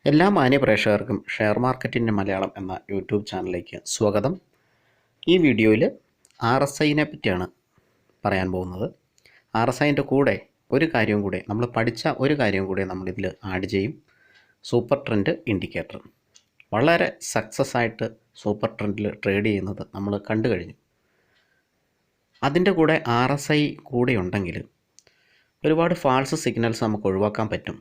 എല്ലാ മാന്യ പ്രേക്ഷകർക്കും ഷെയർ മാർക്കറ്റിൻ്റെ മലയാളം എന്ന യൂട്യൂബ് ചാനലിലേക്ക് സ്വാഗതം. ഈ വീഡിയോയിൽ RSIനെ പറ്റിയാണ് പറയാൻ പോകുന്നത്. RSIൻ്റെ കൂടെ ഒരു കാര്യം കൂടെ നമ്മൾ പഠിച്ച ഒരു കാര്യം കൂടെ നമ്മളിതിൽ ആഡ് ചെയ്യും. സൂപ്പർ ട്രെൻഡ് ഇൻഡിക്കേറ്റർ വളരെ സക്സസ് ആയിട്ട് സൂപ്പർ ട്രെൻഡിൽ ട്രേഡ് ചെയ്യുന്നത് നമ്മൾ കണ്ടു കഴിഞ്ഞു. അതിൻ്റെ കൂടെ RSI കൂടെ ഉണ്ടെങ്കിൽ ഒരുപാട് ഫാൾസ് സിഗ്നൽസ് നമുക്ക് ഒഴിവാക്കാൻ പറ്റും.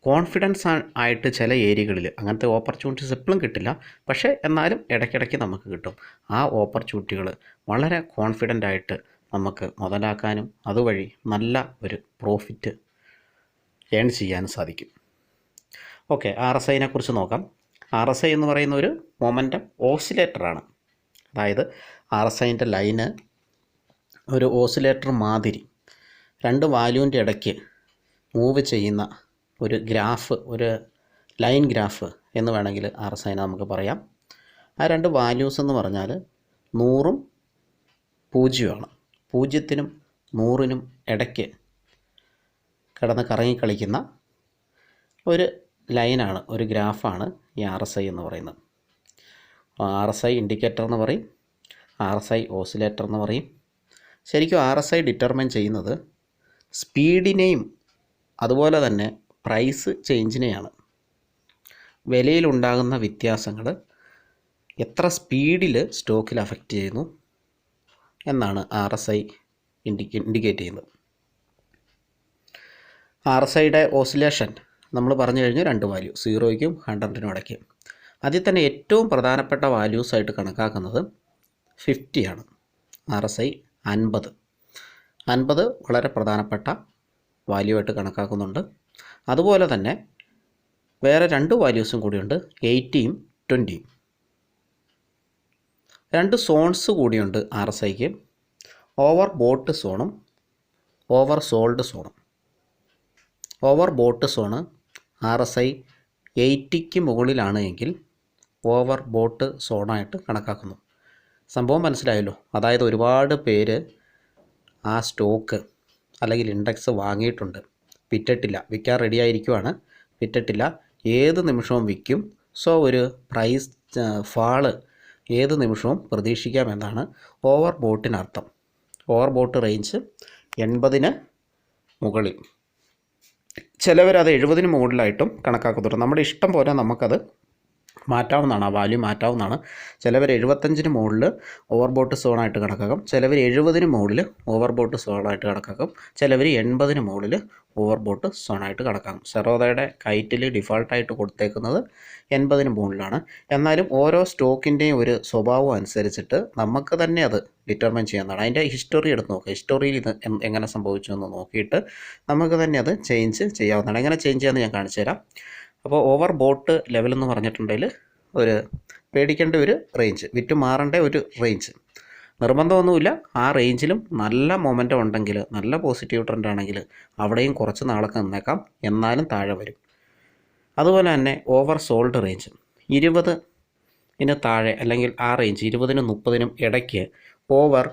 കോൺഫിഡൻസ് ആയിട്ട് ചില ഏരിയകളിൽ അങ്ങനത്തെ ഓപ്പർച്യൂണിറ്റീസ് എപ്പോഴും കിട്ടില്ല, പക്ഷേ എന്നാലും ഇടയ്ക്കിടയ്ക്ക് നമുക്ക് കിട്ടും. ആ ഓപ്പർച്യൂണിറ്റികൾ വളരെ കോൺഫിഡൻ്റ് ആയിട്ട് നമുക്ക് മുതലാക്കാനും അതുവഴി നല്ല ഒരു പ്രോഫിറ്റ് ഏൺ ചെയ്യാനും സാധിക്കും. ഓക്കെ, RSIനെ കുറിച്ച് നോക്കാം. RSI എന്ന് പറയുന്ന ഒരു മൊമെൻറ്റം ഓസിലേറ്ററാണ്. അതായത് RSIൻ്റെ ലൈന് ഒരു ഓസിലേറ്റർ മാതിരി രണ്ട് വാല്യൂവിൻ്റെ ഇടയ്ക്ക് മൂവ് ചെയ്യുന്ന ഒരു ഗ്രാഫ്, ഒരു ലൈൻ ഗ്രാഫ് എന്ന് വേണമെങ്കിൽ RSIനെ നമുക്ക് പറയാം. ആ രണ്ട് വാല്യൂസ് എന്ന് പറഞ്ഞാൽ 100ഉം 0മാണ്. 0നും 100നും ഇടയ്ക്ക് കിടന്ന് കറങ്ങിക്കളിക്കുന്ന ഒരു ലൈനാണ്, ഒരു ഗ്രാഫാണ് ഈ RSI എന്ന് പറയുന്നത്. RSI ഇൻഡിക്കേറ്റർ എന്ന് പറയും, RSI ഓസിലേറ്റർ എന്ന് പറയും. ശരിക്കും RSI ഡിറ്റർമൈൻ ചെയ്യുന്നത് സ്പീഡിനെയും അതുപോലെ തന്നെ പ്രൈസ് ചേഞ്ചിനെയാണ്. വിലയിലുണ്ടാകുന്ന വ്യത്യാസങ്ങൾ എത്ര സ്പീഡിൽ സ്റ്റോക്കിൽ അഫക്റ്റ് ചെയ്യുന്നു എന്നാണ് RSI ഇൻഡിക്കേറ്റ് ചെയ്യുന്നത്. RSIയുടെ ഓസിലേഷൻ നമ്മൾ പറഞ്ഞു കഴിഞ്ഞു, രണ്ട് വാല്യൂ 0യ്ക്കും 100നും ഇടയ്ക്ക്. അതിൽ തന്നെ ഏറ്റവും പ്രധാനപ്പെട്ട വാല്യൂസായിട്ട് കണക്കാക്കുന്നത് 50ആണ്. RSI 50 വളരെ പ്രധാനപ്പെട്ട വാല്യൂ ആയിട്ട് കണക്കാക്കുന്നുണ്ട്. അതുപോലെ തന്നെ വേറെ രണ്ട് വാല്യൂസും കൂടിയുണ്ട്, 80യും 20യും. രണ്ട് സോൺസ് കൂടിയുണ്ട് RSIക്ക്, ഓവർ ബോട്ട് സോണും ഓവർ സോൾഡ് സോണും. ഓവർ ബോട്ട് സോണ് RSI 80ക്ക് മുകളിലാണ് എങ്കിൽ ഓവർ ബോട്ട് സോണായിട്ട് കണക്കാക്കുന്നു. സംഭവം മനസ്സിലായല്ലോ. അതായത് ഒരുപാട് പേര് ആ സ്റ്റോക്ക് അല്ലെങ്കിൽ ഇൻഡെക്സ് വാങ്ങിയിട്ടുണ്ട്, വിറ്റിട്ടില്ല, വിൽക്കാൻ റെഡി ആയിരിക്കുവാണ്, വിറ്റിട്ടില്ല, ഏത് നിമിഷവും വിൽക്കും. സോ ഒരു പ്രൈസ് ഫാള് ഏത് നിമിഷവും പ്രതീക്ഷിക്കാമെന്നാണ് ഓവർ ബോട്ടിനർത്ഥം. ഓവർ ബോട്ട് റേഞ്ച് 80ന് മുകളിൽ, ചിലവരത് 70ന് മുകളിലായിട്ടും കണക്കാക്കുന്നുണ്ട്. നമ്മുടെ ഇഷ്ടം പോലെ നമുക്കത് മാറ്റാവുന്നതാണ്, ആ വാല്യൂ മാറ്റാവുന്നതാണ്. ചിലവർ 75ന് മുകളിൽ ഓവർ ബോട്ട് സോണായിട്ട് കണക്കാക്കും, ചിലവർ 70ന് മുകളിൽ ഓവർ ബോട്ട് സോണായിട്ട് കണക്കാക്കും, ചിലവർ 80ന് മുകളിൽ ഓവർ ബോട്ട് സോണായിട്ട് കണക്കാക്കും. സെറോദയുടെ കൈറ്റിൽ ഡിഫോൾട്ടായിട്ട് കൊടുത്തേക്കുന്നത് 80ന് മുകളിലാണ്. എന്നാലും ഓരോ സ്റ്റോക്കിൻ്റെയും ഒരു സ്വഭാവം അനുസരിച്ചിട്ട് നമുക്ക് തന്നെ അത് ഡിറ്റർമൈൻ ചെയ്യാവുന്നതാണ്. അതിൻ്റെ ഹിസ്റ്ററി എടുത്ത് നോക്കുക, ഹിസ്റ്ററിയിൽ ഇത് എങ്ങനെ സംഭവിച്ചു എന്ന് നോക്കിയിട്ട് നമുക്ക് തന്നെ അത് ചേഞ്ച് ചെയ്യാവുന്നതാണ്. എങ്ങനെ ചേഞ്ച് ചെയ്യാമെന്ന് ഞാൻ കാണിച്ചു തരാം. അപ്പോൾ ഓവർ ബോട്ട് ലെവൽ എന്ന് പറഞ്ഞിട്ടുണ്ടെങ്കിൽ ഒരു പേടിക്കേണ്ട ഒരു റേഞ്ച്, വിറ്റ് മാറേണ്ട ഒരു റേഞ്ച്, നിർബന്ധമൊന്നുമില്ല. ആ റേഞ്ചിലും നല്ല മൊമെൻ്റം ഉണ്ടെങ്കിൽ, നല്ല പോസിറ്റീവ് ട്രെൻഡ് ആണെങ്കിൽ അവിടെയും കുറച്ച് നാളൊക്കെ നിന്നേക്കാം, എന്നാലും താഴെ വരും. അതുപോലെ തന്നെ ഓവർ സോൾഡ് റേഞ്ച് 20ന് താഴെ അല്ലെങ്കിൽ ആ റേഞ്ച് 20നും 30നും ഇടയ്ക്ക് ഓവർ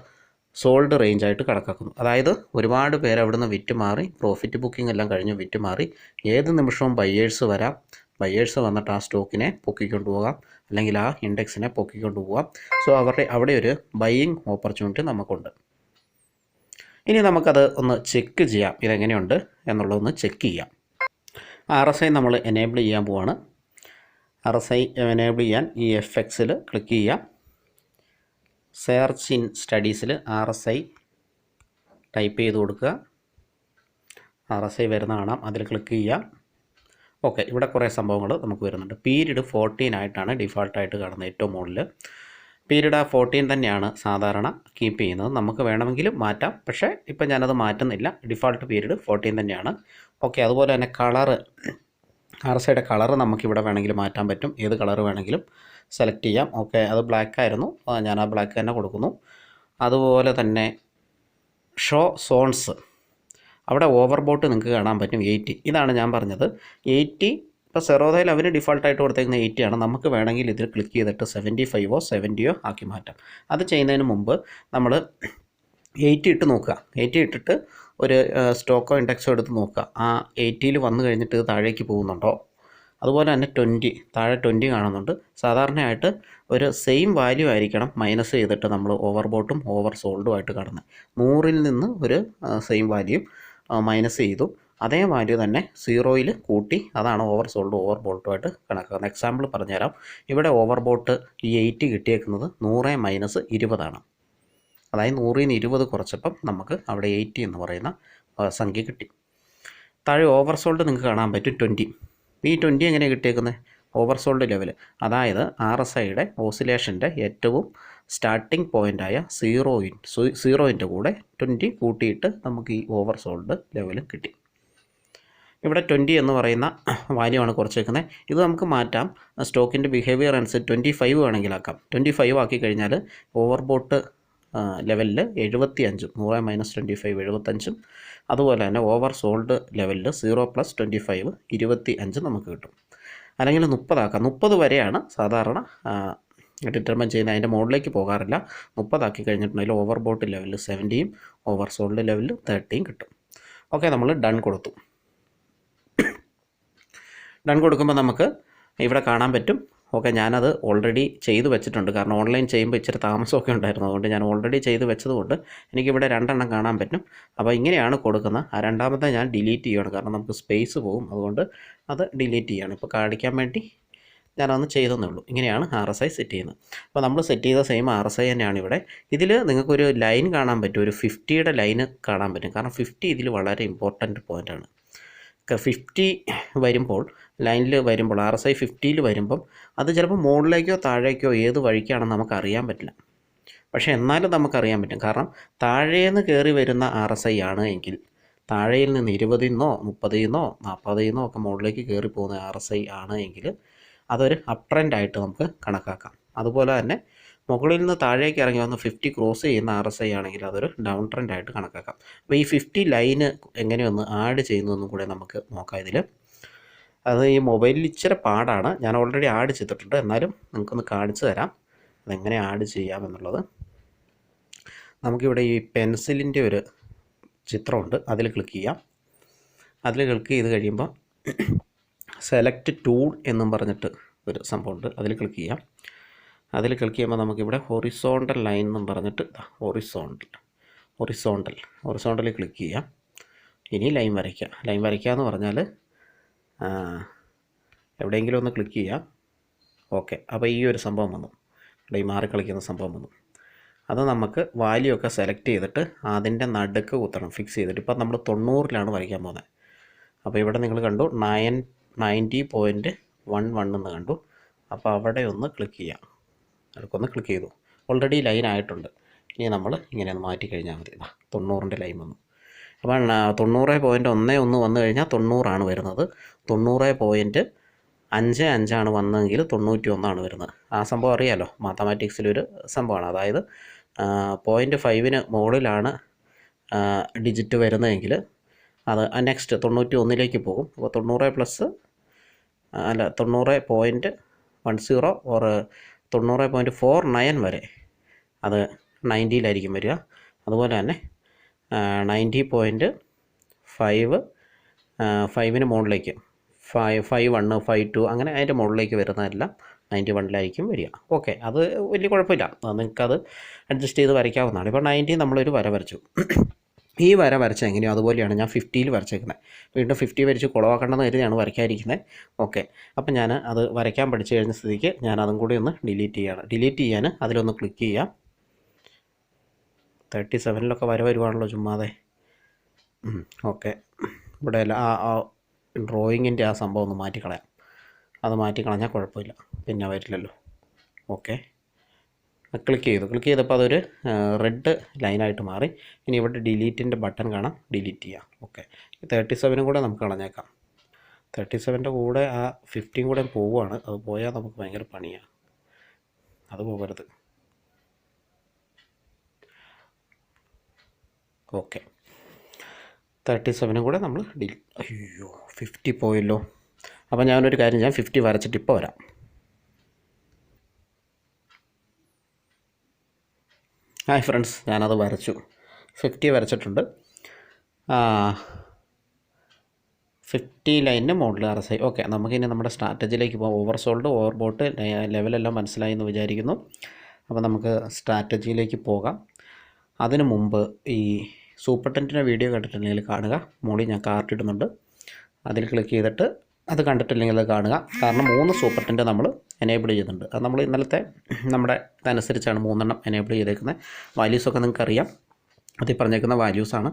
സോൾഡ് റേഞ്ചായിട്ട് കണക്കാക്കുന്നു. അതായത് ഒരുപാട് പേര് അവിടുന്ന് വിറ്റ് മാറി, പ്രോഫിറ്റ് ബുക്കിംഗ് എല്ലാം കഴിഞ്ഞ് വിറ്റ് മാറി, ഏത് നിമിഷവും ബയ്യേഴ്സ് വരാം. ബയ്യേഴ്സ് വന്നിട്ട് ആ സ്റ്റോക്കിനെ പൊക്കിക്കൊണ്ട് പോകാം, അല്ലെങ്കിൽ ആ ഇൻഡെക്സിനെ പൊക്കിക്കൊണ്ട് പോകാം. സോ അവിടെ ഒരു ബൈയിങ് ഓപ്പർച്യൂണിറ്റി നമുക്കുണ്ട്. ഇനി നമുക്കത് ഒന്ന് ചെക്ക് ചെയ്യാം, ഇതെങ്ങനെയുണ്ട് എന്നുള്ളതൊന്ന് ചെക്ക് ചെയ്യാം. RSI നമ്മൾ എനേബിൾ ചെയ്യാൻ പോവാണ്. RSI എനേബിൾ ചെയ്യാൻ ഈ FXൽ ക്ലിക്ക് ചെയ്യാം. സെർച്ച് ഇൻ സ്റ്റഡീസിൽ RSI ടൈപ്പ് ചെയ്ത് കൊടുക്കുക. RSI വരുന്ന കാണാം, അതിൽ ക്ലിക്ക് ചെയ്യാം. ഓക്കെ, ഇവിടെ കുറേ സംഭവങ്ങൾ നമുക്ക് വരുന്നുണ്ട്. പീരീഡ് 14 ആയിട്ടാണ് ഡിഫോൾട്ടായിട്ട് കാണുന്നത്, ഏറ്റവും മുകളിൽ. പീരീഡ് ആ 14 തന്നെയാണ് സാധാരണ കീപ്പ് ചെയ്യുന്നത്. നമുക്ക് വേണമെങ്കിലും മാറ്റാം, പക്ഷേ ഇപ്പം ഞാനത് മാറ്റുന്നില്ല. ഡിഫോൾട്ട് പീരീഡ് 14 തന്നെയാണ്. ഓക്കെ, അതുപോലെ തന്നെ കളറ്, RSIയുടെ കളറ് നമുക്കിവിടെ വേണമെങ്കിൽ മാറ്റാൻ പറ്റും. ഏത് കളറ് വേണമെങ്കിലും സെലക്ട് ചെയ്യാം. ഓക്കെ, അത് ബ്ലാക്ക് ആയിരുന്നു, ഞാൻ ആ ബ്ലാക്ക് തന്നെ കൊടുക്കുന്നു. അതുപോലെ തന്നെ ഷോ സോൺസ്, അവിടെ ഓവർ ബോട്ട് നിങ്ങൾക്ക് കാണാൻ പറ്റും 80. ഇതാണ് ഞാൻ പറഞ്ഞത് 80. ഇപ്പോൾ സെറോദയിൽ അവർ ഡിഫോൾട്ടായിട്ട് കൊടുത്തേക്കുന്ന 80 ആണ്. നമുക്ക് വേണമെങ്കിൽ ഇതിൽ ക്ലിക്ക് ചെയ്തിട്ട് 75ഓ 70ഓ ആക്കി മാറ്റാം. അത് ചെയ്യുന്നതിന് മുമ്പ് നമ്മൾ 80 ഇട്ട് നോക്കുക. 80 ഇട്ടിട്ട് ഒരു സ്റ്റോക്കോ ഇൻഡെക്സോ എടുത്ത് നോക്കുക. ആ 80ൽ വന്നു കഴിഞ്ഞിട്ട് ഇത് താഴേക്ക് പോകുന്നുണ്ടോ, അതുപോലെ തന്നെ 20 താഴെ 20 കാണുന്നുണ്ട്. സാധാരണയായിട്ട് ഒരു സെയിം വാല്യൂ ആയിരിക്കണം മൈനസ് ചെയ്തിട്ട് നമ്മൾ ഓവർബോട്ടും ഓവർ സോൾഡുമായിട്ട് കാണുന്നത്. 100ൽ നിന്ന് ഒരു സെയിം വാല്യൂ മൈനസ് ചെയ്തു, അതേ വാല്യൂ തന്നെ 0യിൽ കൂട്ടി, അതാണ് ഓവർ സോൾഡും ഓവർ ബോട്ടുമായിട്ട് കണക്കാക്കുന്നത്. എക്സാമ്പിൾ പറഞ്ഞുതരാം. ഇവിടെ ഓവർ ബോട്ട് ഈ 8 കിട്ടിയേക്കുന്നത് 100 മൈനസ് 20 അതായത് 100ൽ നിന്ന് 20 കുറച്ചപ്പം നമുക്ക് അവിടെ 80 എന്ന് പറയുന്ന സംഖ്യ കിട്ടി. താഴെ ഓവർ സോൾഡ് നിങ്ങൾക്ക് കാണാൻ പറ്റും 20. ഈ 20 എങ്ങനെയാണ് കിട്ടിയേക്കുന്നത്? ഓവർ സോൾഡ് ലെവൽ, അതായത് RSIയുടെ ഓസിലേഷൻ്റെ ഏറ്റവും സ്റ്റാർട്ടിംഗ് പോയിൻ്റായ 0ൻ്റെ കൂടെ 20 കൂട്ടിയിട്ട് നമുക്ക് ഈ ഓവർ സോൾഡ് ലെവൽ കിട്ടി. ഇവിടെ 20 എന്ന് പറയുന്ന വാല്യൂ ആണ് കുറച്ചേക്കുന്നത്. ഇത് നമുക്ക് മാറ്റാം. സ്റ്റോക്കിൻ്റെ ബിഹേവിയർ അനുസരിച്ച് 25 വേണമെങ്കിലാക്കാം. 25 ആക്കി കഴിഞ്ഞാൽ ഓവർ ബോട്ട് ലെവലിൽ 75, 100 മൈനസ് 25 75, അതുപോലെ തന്നെ ഓവർ സോൾഡ് ലെവലിൽ 0 പ്ലസ് 25 25 നമുക്ക് കിട്ടും. അല്ലെങ്കിൽ 30 ആക്കാം. 30 വരെയാണ് സാധാരണ ഡിറ്റർമൈൻ ചെയ്യുന്നത്, അതിൻ്റെ മുകളിലേക്ക് പോകാറില്ല. 30 ആക്കി കഴിഞ്ഞിട്ടുണ്ടെങ്കിൽ ഓവർ ബോട്ട് ലെവലിൽ 70യും ഓവർ സോൾഡ് ലെവലിൽ 30യും കിട്ടും. ഓക്കെ, നമ്മൾ ഡൺ കൊടുത്തു. ഡൺ കൊടുക്കുമ്പോൾ നമുക്ക് ഇവിടെ കാണാൻ പറ്റും. ഓക്കെ, ഞാനത് ഓൾറെഡി ചെയ്തു വെച്ചിട്ടുണ്ട്. കാരണം ഓൺലൈൻ ചെയ്യുമ്പോൾ ഇച്ചിരി താമസമൊക്കെ ഉണ്ടായിരുന്നു. അതുകൊണ്ട് ഞാൻ ഓൾറെഡി ചെയ്ത് വെച്ചതുകൊണ്ട് എനിക്കിവിടെ 2 എണ്ണം കാണാൻ പറ്റും. അപ്പോൾ ഇങ്ങനെയാണ് കൊടുക്കുന്നത്. ആ രണ്ടാമത്തെ ഞാൻ ഡിലീറ്റ് ചെയ്യുകയാണ്, കാരണം നമുക്ക് സ്പേസ് പോകും. അതുകൊണ്ട് അത് ഡിലീറ്റ് ചെയ്യുകയാണ്. ഇപ്പോൾ കാണിക്കാൻ വേണ്ടി ഞാനതൊന്ന് ചെയ്തെന്നേ ഉള്ളൂ. ഇങ്ങനെയാണ് RSI സെറ്റ് ചെയ്യുന്നത്. അപ്പോൾ നമ്മൾ സെറ്റ് ചെയ്ത സെയിം RSI തന്നെയാണ് ഇവിടെ. ഇതിൽ നിങ്ങൾക്കൊരു ലൈൻ കാണാൻ പറ്റും, ഒരു 50യുടെ ലൈന് കാണാൻ പറ്റും. കാരണം 50 ഇതിൽ വളരെ ഇമ്പോർട്ടൻറ്റ് പോയിൻ്റാണ്. 50 വരുമ്പോൾ, ലൈനിൽ വരുമ്പോൾ, RSI 50യിൽ വരുമ്പം അത് ചിലപ്പോൾ മുകളിലേക്കോ താഴേക്കോ ഏത് വഴിക്കാണെന്ന് നമുക്കറിയാൻ പറ്റില്ല. പക്ഷേ എന്നാലും നമുക്കറിയാൻ പറ്റും. കാരണം താഴേന്ന് കയറി വരുന്ന RSI ആണ് എങ്കിൽ, താഴെയിൽ നിന്ന് 20ൽ നിന്നോ 30ൽ നിന്നോ 40ൽ നിന്നോ ഒക്കെ മുകളിലേക്ക് കയറി പോകുന്ന RSI ആണ് എങ്കിൽ അതൊരു അപ് ട്രെൻഡായിട്ട് നമുക്ക് കണക്കാക്കാം. അതുപോലെ തന്നെ മുകളിൽ നിന്ന് താഴേക്ക് ഇറങ്ങി വന്ന് 50 ക്രോസ് ചെയ്യുന്ന RSI ആണെങ്കിൽ അതൊരു ഡൗൺ ട്രെൻഡായിട്ട് കണക്കാക്കാം. അപ്പോൾ ഈ 50 ലൈന് എങ്ങനെയൊന്ന് ആഡ് ചെയ്യുന്നതെന്നും കൂടെ നമുക്ക് നോക്കാം. ഇതിൽ അത് ഈ മൊബൈലിൽ ഇച്ചിരി പാടാണ്. ഞാൻ ഓൾറെഡി ആഡ് ചെയ്തിട്ടുണ്ട്, എന്നാലും നിങ്ങൾക്കൊന്ന് കാണിച്ചു തരാം അതെങ്ങനെ ആഡ് ചെയ്യാമെന്നുള്ളത്. നമുക്കിവിടെ ഈ പെൻസിലിൻ്റെ ഒരു ചിത്രമുണ്ട്, അതിൽ ക്ലിക്ക് ചെയ്യാം. അതിൽ ക്ലിക്ക് ചെയ്ത് കഴിയുമ്പോൾ സെലക്ട് ടൂൾ എന്നും പറഞ്ഞിട്ട് ഒരു സംഭവമുണ്ട്, അതിൽ ക്ലിക്ക് ചെയ്യാം. അതിൽ ക്ലിക്ക് ചെയ്യുമ്പോൾ നമുക്കിവിടെ ഹൊറിസോണ്ടൽ ലൈൻ എന്നും പറഞ്ഞിട്ട് ഹൊറിസോണ്ടലിൽ ക്ലിക്ക് ചെയ്യാം. ഇനി ലൈൻ വരയ്ക്കുക. ലൈൻ വരയ്ക്കുക എന്ന് പറഞ്ഞാൽ എവിടെയെങ്കിലും ഒന്ന് ക്ലിക്ക് ചെയ്യാം. ഓക്കെ, അപ്പോൾ ഈ ഒരു സംഭവം വന്നു, ഇവിടെ ഈ മാറിക്കളിക്കുന്ന സംഭവം വന്നു. അത് നമുക്ക് വാല്യൂ ഒക്കെ സെലക്ട് ചെയ്തിട്ട് അതിൻ്റെ നടുക്ക് കുത്തണം, ഫിക്സ് ചെയ്തിട്ട്. ഇപ്പം നമ്മൾ 90ലാണ് വരയ്ക്കാൻ പോകുന്നത്. അപ്പോൾ ഇവിടെ നിങ്ങൾ കണ്ടു 90.11 എന്ന് കണ്ടു. അപ്പോൾ അവിടെ ഒന്ന് ക്ലിക്ക് ചെയ്യാം. അതൊക്കെ ക്ലിക്ക് ചെയ്തു. ഓൾറെഡി ലൈൻ ആയിട്ടുണ്ട്. ഇനി നമ്മൾ ഇങ്ങനെ ഒന്ന് മാറ്റി കഴിഞ്ഞാൽ മതി. 90ൻ്റെ ലൈൻ വന്നു. അപ്പോൾ 90.11 വന്നു കഴിഞ്ഞാൽ 90 വരുന്നത്. 90.55 വന്നതെങ്കിൽ 91 വരുന്നത്. ആ സംഭവം അറിയാമല്ലോ, മാത്തമാറ്റിക്സിലൊരു സംഭവമാണ്. അതായത് 0.5 മുകളിലാണ് ഡിജിറ്റ് വരുന്നതെങ്കിൽ അത് നെക്സ്റ്റ് 91ലേക്ക് പോകും. അപ്പോൾ 90.10 ഓർ 90.49 വരെ അത് 90യിലായിരിക്കും വരിക. അതുപോലെ തന്നെ 90.5 മുകളിലേക്ക് 51 52 അങ്ങനെ അതിൻ്റെ മുകളിലേക്ക് വരുന്നതെല്ലാം 91ലായിരിക്കും വരിക. ഓക്കെ, അത് വലിയ കുഴപ്പമില്ല, നിങ്ങൾക്കത് അഡ്ജസ്റ്റ് ചെയ്ത് വരയ്ക്കാവുന്നതാണ്. ഇപ്പോൾ 90 നമ്മളൊരു വര വരച്ചു. ഈ വര വരച്ച എങ്ങനെയോ അതുപോലെയാണ് ഞാൻ 50യിൽ വരച്ചേക്കുന്നത്. വീണ്ടും 50 വരച്ച് കുളവാക്കേണ്ടെന്ന് കരുതിയാണ് വരയ്ക്കാതിരിക്കുന്നത്. ഓക്കെ, അപ്പം ഞാൻ അത് വരയ്ക്കാൻ പഠിച്ചു കഴിഞ്ഞ സ്ഥിതിക്ക് ഞാൻ അതും കൂടി ഒന്ന് ഡിലീറ്റ് ചെയ്യുകയാണ്. ഡിലീറ്റ് ചെയ്യാൻ അതിലൊന്ന് ക്ലിക്ക് ചെയ്യാം. 37ലൊക്കെ വര വരുവാണല്ലോ ചുമ്മാതെ. ഓക്കെ, ഇവിടെ ആ ഡ്രോയിങ്ങിൻ്റെ ആ സംഭവം ഒന്ന് മാറ്റിക്കളയാം. അത് മാറ്റിക്കളഞ്ഞാൽ കുഴപ്പമില്ല, പിന്നെ വരില്ലല്ലോ. ഓക്കെ, ക്ലിക്ക് ചെയ്തപ്പോൾ അതൊരു റെഡ് ലൈനായിട്ട് മാറി. ഇനി ഇവിടെ ഡിലീറ്റിൻ്റെ ബട്ടൺ കാണാം, ഡിലീറ്റ് ചെയ്യാം. ഓക്കെ, 37 കൂടെ നമുക്ക് കളഞ്ഞേക്കാം. 37ൻ്റെ കൂടെ ആ 50 കൂടെ പോവുകയാണ്. അത് പോയാൽ നമുക്ക് ഭയങ്കര പണിയാണ്, അത് പോകരുത്. ഓക്കെ, 37 കൂടെ നമ്മൾ അയ്യോ 50 പോയല്ലോ. അപ്പോൾ ഞാനൊരു കാര്യം ചെയ്യാം, 50 വരച്ചിട്ട് ഇപ്പോൾ വരാം. ഹായ് ഫ്രണ്ട്സ്, ഞാനത് വരച്ചു, 50 വരച്ചിട്ടുണ്ട്. 50 ലൈനിന് മുകളിൽ RSI. ഓക്കെ, നമുക്കിനി നമ്മുടെ സ്ട്രാറ്റജിയിലേക്ക് പോകാം. ഓവർസോൾഡ്, ഓവർബോട്ട് ലെവലെല്ലാം മനസ്സിലായി എന്ന് വിചാരിക്കുന്നു. അപ്പോൾ നമുക്ക് സ്ട്രാറ്റജിയിലേക്ക് പോകാം. അതിനു മുമ്പ് ഈ സൂപ്പർ ടെൻറ്റിൻ്റെ വീഡിയോ കണ്ടിട്ടുണ്ടെങ്കിൽ കാണുക. മുകളിൽ ഞാൻ കാർഡ് ഇടുന്നുണ്ട്, അതിൽ ക്ലിക്ക് ചെയ്തിട്ട് അത് കണ്ടിട്ടില്ലെങ്കിൽ അത് കാണുക. കാരണം 3 സൂപ്പർ ടെൻറ്റ് നമ്മൾ എനേബിൾ ചെയ്യുന്നുണ്ട്. അത് നമ്മൾ ഇന്നലത്തെ നമ്മുടെ ഇതനുസരിച്ചാണ് 3 എണ്ണം എനേബിൾ ചെയ്തേക്കുന്നത്. വാല്യൂസൊക്കെ നിങ്ങൾക്കറിയാം, അതിൽ പറഞ്ഞേക്കുന്ന വാല്യൂസാണ്.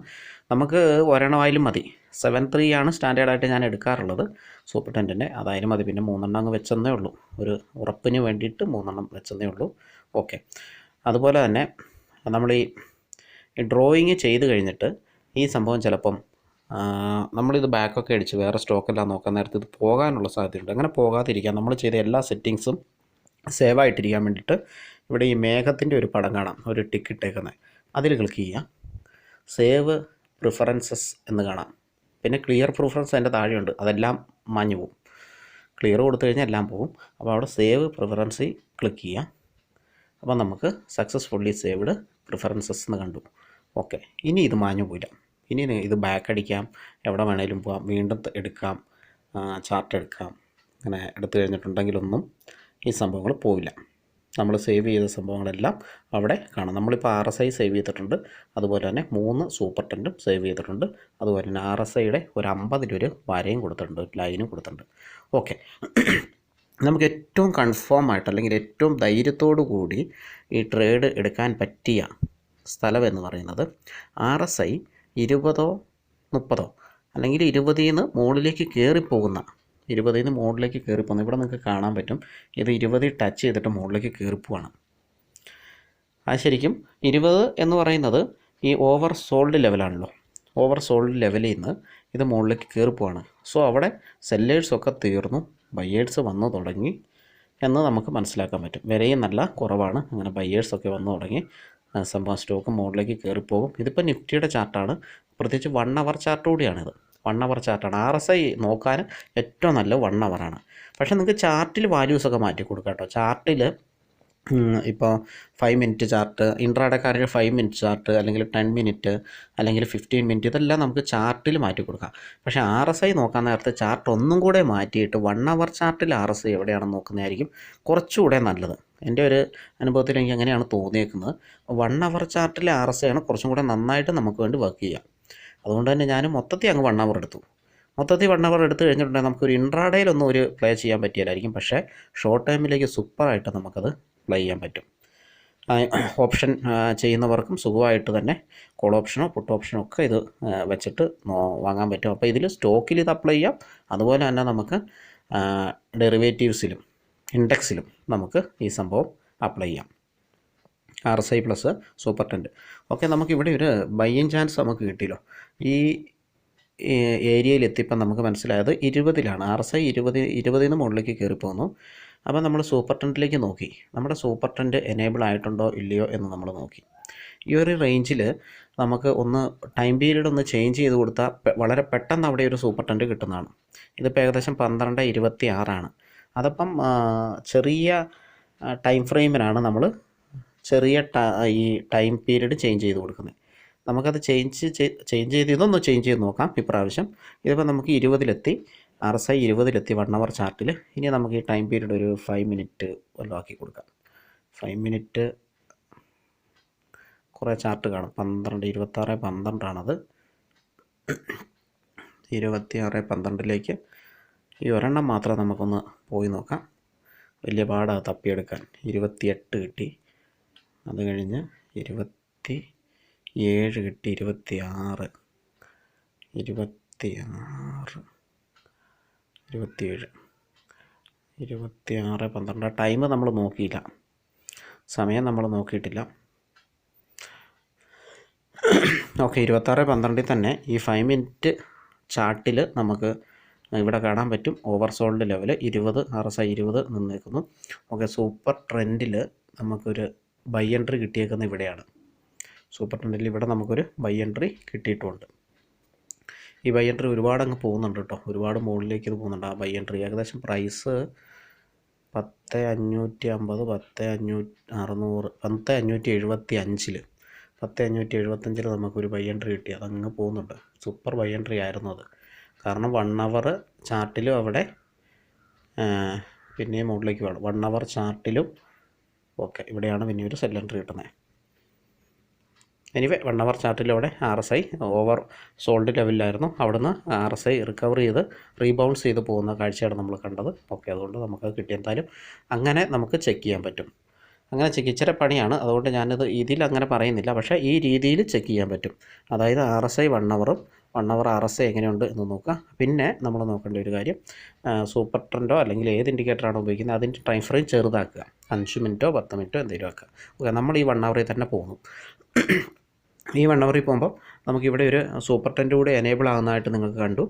നമുക്ക് ഒരെണ്ണമായാലും മതി. 7.3 ആണ് സ്റ്റാൻഡേർഡായിട്ട് ഞാൻ എടുക്കാറുള്ളത് സൂപ്പർ ടെൻറ്റിൻ്റെ. അതായാലും മതി. പിന്നെ 3 എണ്ണം അങ്ങ് വെച്ചെന്നേ ഉള്ളൂ, ഒരു ഉറപ്പിന് വേണ്ടിയിട്ട് 3 എണ്ണം വെച്ചെന്നേ ഉള്ളൂ. ഓക്കെ, അതുപോലെ തന്നെ നമ്മൾ ഈ ഡ്രോയിങ് ചെയ്ത് കഴിഞ്ഞിട്ട് ഈ സംഭവം ചിലപ്പം നമ്മളിത് ബാക്കൊക്കെ അടിച്ച് വേറെ സ്റ്റോക്കെല്ലാം നോക്കാൻ നേരത്ത് ഇത് പോകാനുള്ള സാധ്യതയുണ്ട്. അങ്ങനെ പോകാതിരിക്കാൻ നമ്മൾ ചെയ്ത എല്ലാ സെറ്റിങ്സും സേവ് ആയിട്ടിരിക്കാൻ വേണ്ടിയിട്ട് ഇവിടെ ഈ മേഘത്തിൻ്റെ ഒരു പടം കാണാം, ഒരു ടിക്ക് ഇട്ടേക്കുന്നത്. അതിൽ ക്ലിക്ക് ചെയ്യുക. സേവ് പ്രിഫറൻസസ് എന്ന് കാണാം. പിന്നെ ക്ലിയർ പ്രിഫറൻസ് അതിൻ്റെ താഴെയുണ്ട്, അതെല്ലാം മാഞ്ഞു പോകും. ക്ലിയർ കൊടുത്തു കഴിഞ്ഞാൽ എല്ലാം പോകും. അപ്പോൾ അവിടെ സേവ് പ്രിഫറൻസിൽ ക്ലിക്ക് ചെയ്യുക. അപ്പോൾ നമുക്ക് സക്സസ്ഫുള്ളി സേവ്ഡ് പ്രിഫറൻസസ് എന്ന് കണ്ടു. ഓക്കെ, ഇനി ഇത് മാഞ്ഞു പോയില്ല. ഇനി ഇത് ബാക്ക് അടിക്കാം, എവിടെ വേണേലും പോകാം, വീണ്ടും എടുക്കാം, ചാർട്ട് എടുക്കാം. അങ്ങനെ എടുത്തു കഴിഞ്ഞിട്ടുണ്ടെങ്കിലൊന്നും ഈ സംഭവങ്ങൾ പോവില്ല. നമ്മൾ സേവ് ചെയ്ത സംഭവങ്ങളെല്ലാം അവിടെ കാണാം. നമ്മളിപ്പോൾ RSI സേവ് ചെയ്തിട്ടുണ്ട്, അതുപോലെ തന്നെ 3 സൂപ്പർ ടെൻറ്റും സേവ് ചെയ്തിട്ടുണ്ട്. അതുപോലെ തന്നെ RSIയുടെ ഒരു 50 വരയും കൊടുത്തിട്ടുണ്ട്, ലൈനും കൊടുത്തിട്ടുണ്ട്. ഓക്കെ, നമുക്ക് ഏറ്റവും കൺഫേം ആയിട്ട് അല്ലെങ്കിൽ ഏറ്റവും ധൈര്യത്തോടു കൂടി ഈ ട്രേഡ് എടുക്കാൻ പറ്റിയ സ്ഥലം എന്ന് പറയുന്നത് RSI 20 30 അല്ലെങ്കിൽ 20-ന്ന് മുകളിലേക്ക് കയറിപ്പോകുന്ന, 20-ന്ന് മുകളിലേക്ക് കയറിപ്പോകുന്ന, ഇവിടെ നിങ്ങൾക്ക് കാണാൻ പറ്റും. ഇത് 20 ടച്ച് ചെയ്തിട്ട് മുകളിലേക്ക് കയറിപ്പോവാണ്. അത് ശരിക്കും 20 എന്ന് പറയുന്നത് ഈ ഓവർ സോൾഡ് ലെവലാണല്ലോ. ഓവർ സോൾഡ് ലെവലിൽ നിന്ന് ഇത് മുകളിലേക്ക് കയറിപ്പോവാണ്. സോ അവിടെ സെല്ലേഴ്സൊക്കെ തീർന്നു, ബയേഴ്സ് വന്നു തുടങ്ങി എന്ന് നമുക്ക് മനസ്സിലാക്കാൻ പറ്റും. വിലയും നല്ല കുറവാണ്, അങ്ങനെ ബയേഴ്സൊക്കെ വന്നു തുടങ്ങി. സംഭവം സ്റ്റോക്ക് മുകളിലേക്ക് കയറിപ്പോകും. ഇതിപ്പോൾ നിഫ്റ്റിയുടെ ചാർട്ടാണ്, പ്രത്യേകിച്ച് 1 അവർ ചാർട്ട് കൂടിയാണിത്. 1 അവർ ചാർട്ടാണ്. RSI നോക്കാൻ ഏറ്റവും നല്ല 1 അവറാണ്. പക്ഷേ നിങ്ങൾക്ക് ചാർട്ടിൽ വാല്യൂസൊക്കെ മാറ്റി കൊടുക്കാം കേട്ടോ. ചാർട്ടിൽ ഇപ്പോൾ 5 മിനിറ്റ് ചാർട്ട്, ഇൻട്രാഡേക്കാരുടെ 5 മിനിറ്റ് ചാർട്ട്, അല്ലെങ്കിൽ 10 മിനിറ്റ്, അല്ലെങ്കിൽ 15 മിനിറ്റ്, ഇതെല്ലാം നമുക്ക് ചാർട്ടിൽ മാറ്റി കൊടുക്കാം. പക്ഷേ RSI നോക്കാൻ നേരത്തെ ചാർട്ട് ഒന്നും കൂടെ മാറ്റിയിട്ട് 1 അവർ ചാർട്ടിൽ RSI എവിടെയാണെന്ന് നോക്കുന്നതായിരിക്കും കുറച്ചുകൂടെ നല്ലത്. എൻ്റെ ഒരു അനുഭവത്തിൽ എനിക്ക് അങ്ങനെയാണ് തോന്നിയേക്കുന്നത്. 1 അവർ ചാർട്ടിലെ RSI ആണ് കുറച്ചും കൂടെ നന്നായിട്ട് നമുക്ക് വേണ്ടി വർക്ക് ചെയ്യുക. അതുകൊണ്ട് തന്നെ ഞാൻ മൊത്തത്തിൽ അങ്ങ് 1 അവർ എടുത്തു. മൊത്തത്തിൽ 1 അവർ എടുത്തു കഴിഞ്ഞിട്ടുണ്ടെങ്കിൽ നമുക്കൊരു ഇൻട്രാഡേയിലൊന്നും ഒരു പ്ലേ ചെയ്യാൻ പറ്റിയില്ലായിരിക്കും. പക്ഷേ ഷോർട്ട് ടൈമിലേക്ക് സൂപ്പറായിട്ട് നമുക്കത് പ്ലേ ചെയ്യാൻ പറ്റും. ഓപ്ഷൻ ചെയ്യുന്നവർക്കും സുഖമായിട്ട് തന്നെ കോൾ ഓപ്ഷനോ പുട്ട് ഓപ്ഷനോ ഒക്കെ ഇത് വെച്ചിട്ട് വാങ്ങാൻ പറ്റും. അപ്പോൾ ഇതിൽ സ്റ്റോക്കിൽ ഇത് അപ്ലൈ ചെയ്യാം. അതുപോലെ തന്നെ നമുക്ക് ഡെറിവേറ്റീവ്സിലും ഇൻഡെക്സിലും നമുക്ക് ഈ സംഭവം അപ്ലൈ ചെയ്യാം. RSI plus super tent. Okay, നമുക്കിവിടെ ഒരു ബൈയിങ് ചാൻസ് നമുക്ക് കിട്ടിയല്ലോ. ഈ ഏരിയയിൽ എത്തിയപ്പോൾ നമുക്ക് മനസ്സിലായത് 20-ലാണ്. RSI 20-ന്ന് മുകളിലേക്ക് കയറിപ്പോകുന്നു. അപ്പോൾ നമ്മൾ സൂപ്പർ ടെൻറ്റിലേക്ക് നോക്കി. നമ്മുടെ സൂപ്പർ ടെൻറ്റ് എനേബിൾ ആയിട്ടുണ്ടോ ഇല്ലയോ എന്ന് നമ്മൾ നോക്കി. ഈ ഒരു റേഞ്ചിൽ നമുക്ക് ഒന്ന് ടൈം പീരീഡ് ഒന്ന് ചേഞ്ച് ചെയ്ത് കൊടുത്താൽ വളരെ പെട്ടെന്ന് അവിടെ ഒരു സൂപ്പർ ടെൻറ്റ് കിട്ടുന്നതാണ്. ഇതിപ്പോൾ ഏകദേശം 12:26 അതപ്പം ചെറിയ ടൈം ഫ്രെയിമിനാണ് നമ്മൾ ചെറിയ ഈ ടൈം പീരീഡ് ചേഞ്ച് ചെയ്ത് കൊടുക്കുന്നത്. നമുക്കത് ചേഞ്ച് ചെയ്ത് ഇതൊന്ന് ചേഞ്ച് ചെയ്ത് നോക്കാം ഇപ്രാവശ്യം. ഇതിപ്പോൾ നമുക്ക് 20-ലെത്തി, RSI 20-ലെത്തി 1 അവർ ചാർട്ടിൽ. ഇനി നമുക്ക് ഈ ടൈം പീരീഡ് ഒരു 5 മിനിറ്റ് വല്ലതും ആക്കി കൊടുക്കാം. 5 മിനിറ്റ് കുറേ ചാർട്ട് കാണും. 26:12 26:12 ഈ ഒരെണ്ണം മാത്രം നമുക്കൊന്ന് പോയി നോക്കാം. വലിയ പാടാണ് തപ്പിയെടുക്കാൻ. 28 കിട്ടി, അത് കഴിഞ്ഞ് 27 കിട്ടി, 26 27 26:12 ടൈം നമ്മൾ നോക്കിയില്ല, സമയം നമ്മൾ നോക്കിയിട്ടില്ല. ഓക്കെ, 26:12 തന്നെ ഈ 5 മിനിറ്റ് ചാർട്ടിൽ നമുക്ക് ഇവിടെ കാണാൻ പറ്റും ഓവർ സോൾഡ് ലെവൽ 20, RSI 20 നിന്നേക്കുന്നു. ഓക്കെ, സൂപ്പർ ട്രെൻഡിൽ നമുക്കൊരു ബൈ എൻട്രി കിട്ടിയേക്കുന്ന ഇവിടെയാണ്. സൂപ്പർ ട്രെൻഡിൽ ഇവിടെ നമുക്കൊരു ബൈ എൻട്രി കിട്ടിയിട്ടുമുണ്ട്. ഈ ബൈ എൻട്രി ഒരുപാട് അങ്ങ് പോകുന്നുണ്ട് കേട്ടോ, ഒരുപാട് മുകളിലേക്ക് ഇത് പോകുന്നുണ്ട്. ആ ബൈ എൻട്രി ഏകദേശം പ്രൈസ് 10,550, 10,600, 10,575 10,575 നമുക്കൊരു ബൈ എൻട്രി കിട്ടി. അതങ്ങ് പോകുന്നുണ്ട്. സൂപ്പർ ബൈ എൻട്രി ആയിരുന്നു അത്. കാരണം 1 അവർ ചാർട്ടിലും അവിടെ പിന്നെയും മുകളിലേക്ക് വേണം. 1 അവർ ചാർട്ടിലും ഓക്കെ ഇവിടെയാണ് പിന്നെ ഒരു സെൽ എൻട്രി കിട്ടുന്നത്. എനിവേ 1 അവർ ചാർട്ടിലൂടെ RSI ഓവർ സോൾഡ് ലെവലിലായിരുന്നു. അവിടുന്ന് RSI റിക്കവർ ചെയ്ത് റീബൗൺസ് ചെയ്ത് പോകുന്ന കാഴ്ചയാണ് നമ്മൾ കണ്ടത്. ഓക്കെ, അതുകൊണ്ട് നമുക്ക് കിട്ടി. എന്തായാലും അങ്ങനെ നമുക്ക് ചെക്ക് ചെയ്യാൻ പറ്റും. അങ്ങനെ ചെക്ക് ഇച്ചിരി പണിയാണ്, അതുകൊണ്ട് ഞാനത് ഇതിൽ അങ്ങനെ പറയുന്നില്ല. പക്ഷേ ഈ രീതിയിൽ ചെക്ക് ചെയ്യാൻ പറ്റും. അതായത് RSI 1 അവറും 1 അവർ RSI എങ്ങനെയുണ്ട് എന്ന് നോക്കുക. പിന്നെ നമ്മൾ നോക്കേണ്ട ഒരു കാര്യം, സൂപ്പർ ട്രെൻഡോ അല്ലെങ്കിൽ ഏത് ഇൻഡിക്കേറ്ററാണോ ഉപയോഗിക്കുന്നത് അതിൻ്റെ ടൈം ഫ്രെയിം ചെറുതാക്കുക. 5 മിനിറ്റോ 10 മിനിറ്റോ എന്തെങ്കിലും ആക്കുക. ഓക്കെ, നമ്മൾ ഈ 1 അവറിൽ തന്നെ പോകുന്നു. ഈ 1 അവറിൽ പോകുമ്പോൾ നമുക്കിവിടെ ഒരു സൂപ്പർ ട്രെൻഡ് കൂടെ എനേബിൾ ആകുന്നതായിട്ട് നിങ്ങൾക്ക് കണ്ടു.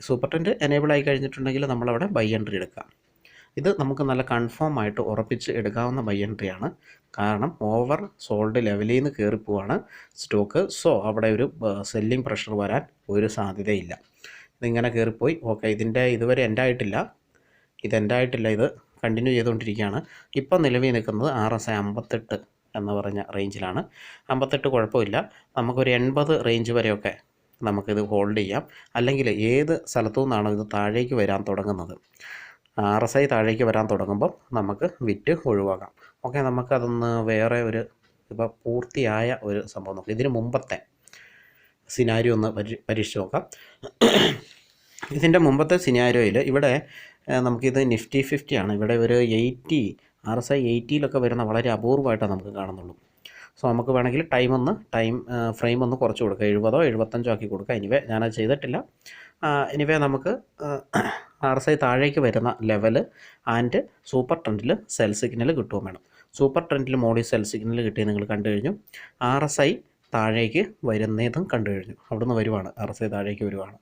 സൂപ്പർ ട്രെൻഡ് എനേബിൾ ആയി കഴിഞ്ഞിട്ടുണ്ടെങ്കിൽ നമ്മളവിടെ ബൈ എൻട്രി എടുക്കാം. ഇത് നമുക്ക് നല്ല കൺഫേം ആയിട്ട് ഉറപ്പിച്ച് എടുക്കാവുന്ന ബൈ എൻട്രിയാണ്. കാരണം ഓവർ സോൾഡ് ലെവലിൽ നിന്ന് കയറിപ്പോവാണ് സ്റ്റോക്ക്. സോ അവിടെ ഒരു സെല്ലിംഗ് പ്രഷർ വരാൻ ഒരു സാധ്യതയില്ല. ഇതിങ്ങനെ കയറിപ്പോയി. ഓക്കെ, ഇതിൻ്റെ ഇതുവരെ എൻഡായിട്ടില്ല, ഇത് കണ്ടിന്യൂ ചെയ്തുകൊണ്ടിരിക്കുകയാണ്. ഇപ്പം നിലവിൽ നിൽക്കുന്നത് RSI 58 എന്ന് പറഞ്ഞ റേഞ്ചിലാണ്. 58 കുഴപ്പമില്ല, നമുക്കൊരു 80 റേഞ്ച് വരെയൊക്കെ നമുക്കിത് ഹോൾഡ് ചെയ്യാം. അല്ലെങ്കിൽ ഏത് സ്ഥലത്തു നിന്നാണോ ഇത് താഴേക്ക് വരാൻ തുടങ്ങുന്നത്, RSI താഴേക്ക് വരാൻ തുടങ്ങുമ്പോൾ നമുക്ക് വിറ്റ് ഒഴിവാക്കാം. ഓക്കെ, നമുക്കതൊന്ന് വേറെ ഒരു ഇപ്പോൾ പൂർത്തിയായ ഒരു സംഭവം നോക്കാം. ഇതിന് മുമ്പത്തെ സിനാരിയോ ഒന്ന് പരീക്ഷിച്ച് നോക്കാം. ഇതിൻ്റെ മുമ്പത്തെ സിനാരിയോയിൽ ഇവിടെ നമുക്കിത് നിഫ്റ്റി 50 ആണ്. ഇവിടെ ഒരു 80 RSI 80 വരുന്ന വളരെ അപൂർവമായിട്ടാണ് നമുക്ക് കാണുന്നുള്ളൂ. സോ നമുക്ക് വേണമെങ്കിൽ ടൈം ഫ്രെയിം ഒന്ന് കുറച്ച് കൊടുക്കുക, 70 75 ആക്കി കൊടുക്കുക. എനിവേ ഞാനത് ചെയ്തിട്ടില്ല. എനിവേ നമുക്ക് RSI താഴേക്ക് വരുന്ന ലെവൽ ആൻഡ് സൂപ്പർ ട്രെൻഡിൽ സെൽ സിഗ്നൽ കിട്ടുകയും വേണം. സൂപ്പർ ട്രെൻഡിൽ മോഡി സെൽ സിഗ്നൽ കിട്ടിയത് നിങ്ങൾ കണ്ടു കഴിഞ്ഞു. RSI താഴേക്ക് വരുന്നതും കണ്ടു കഴിഞ്ഞു. അവിടുന്ന് വരുവാണ്, RSI താഴേക്ക് വരുവാണ്.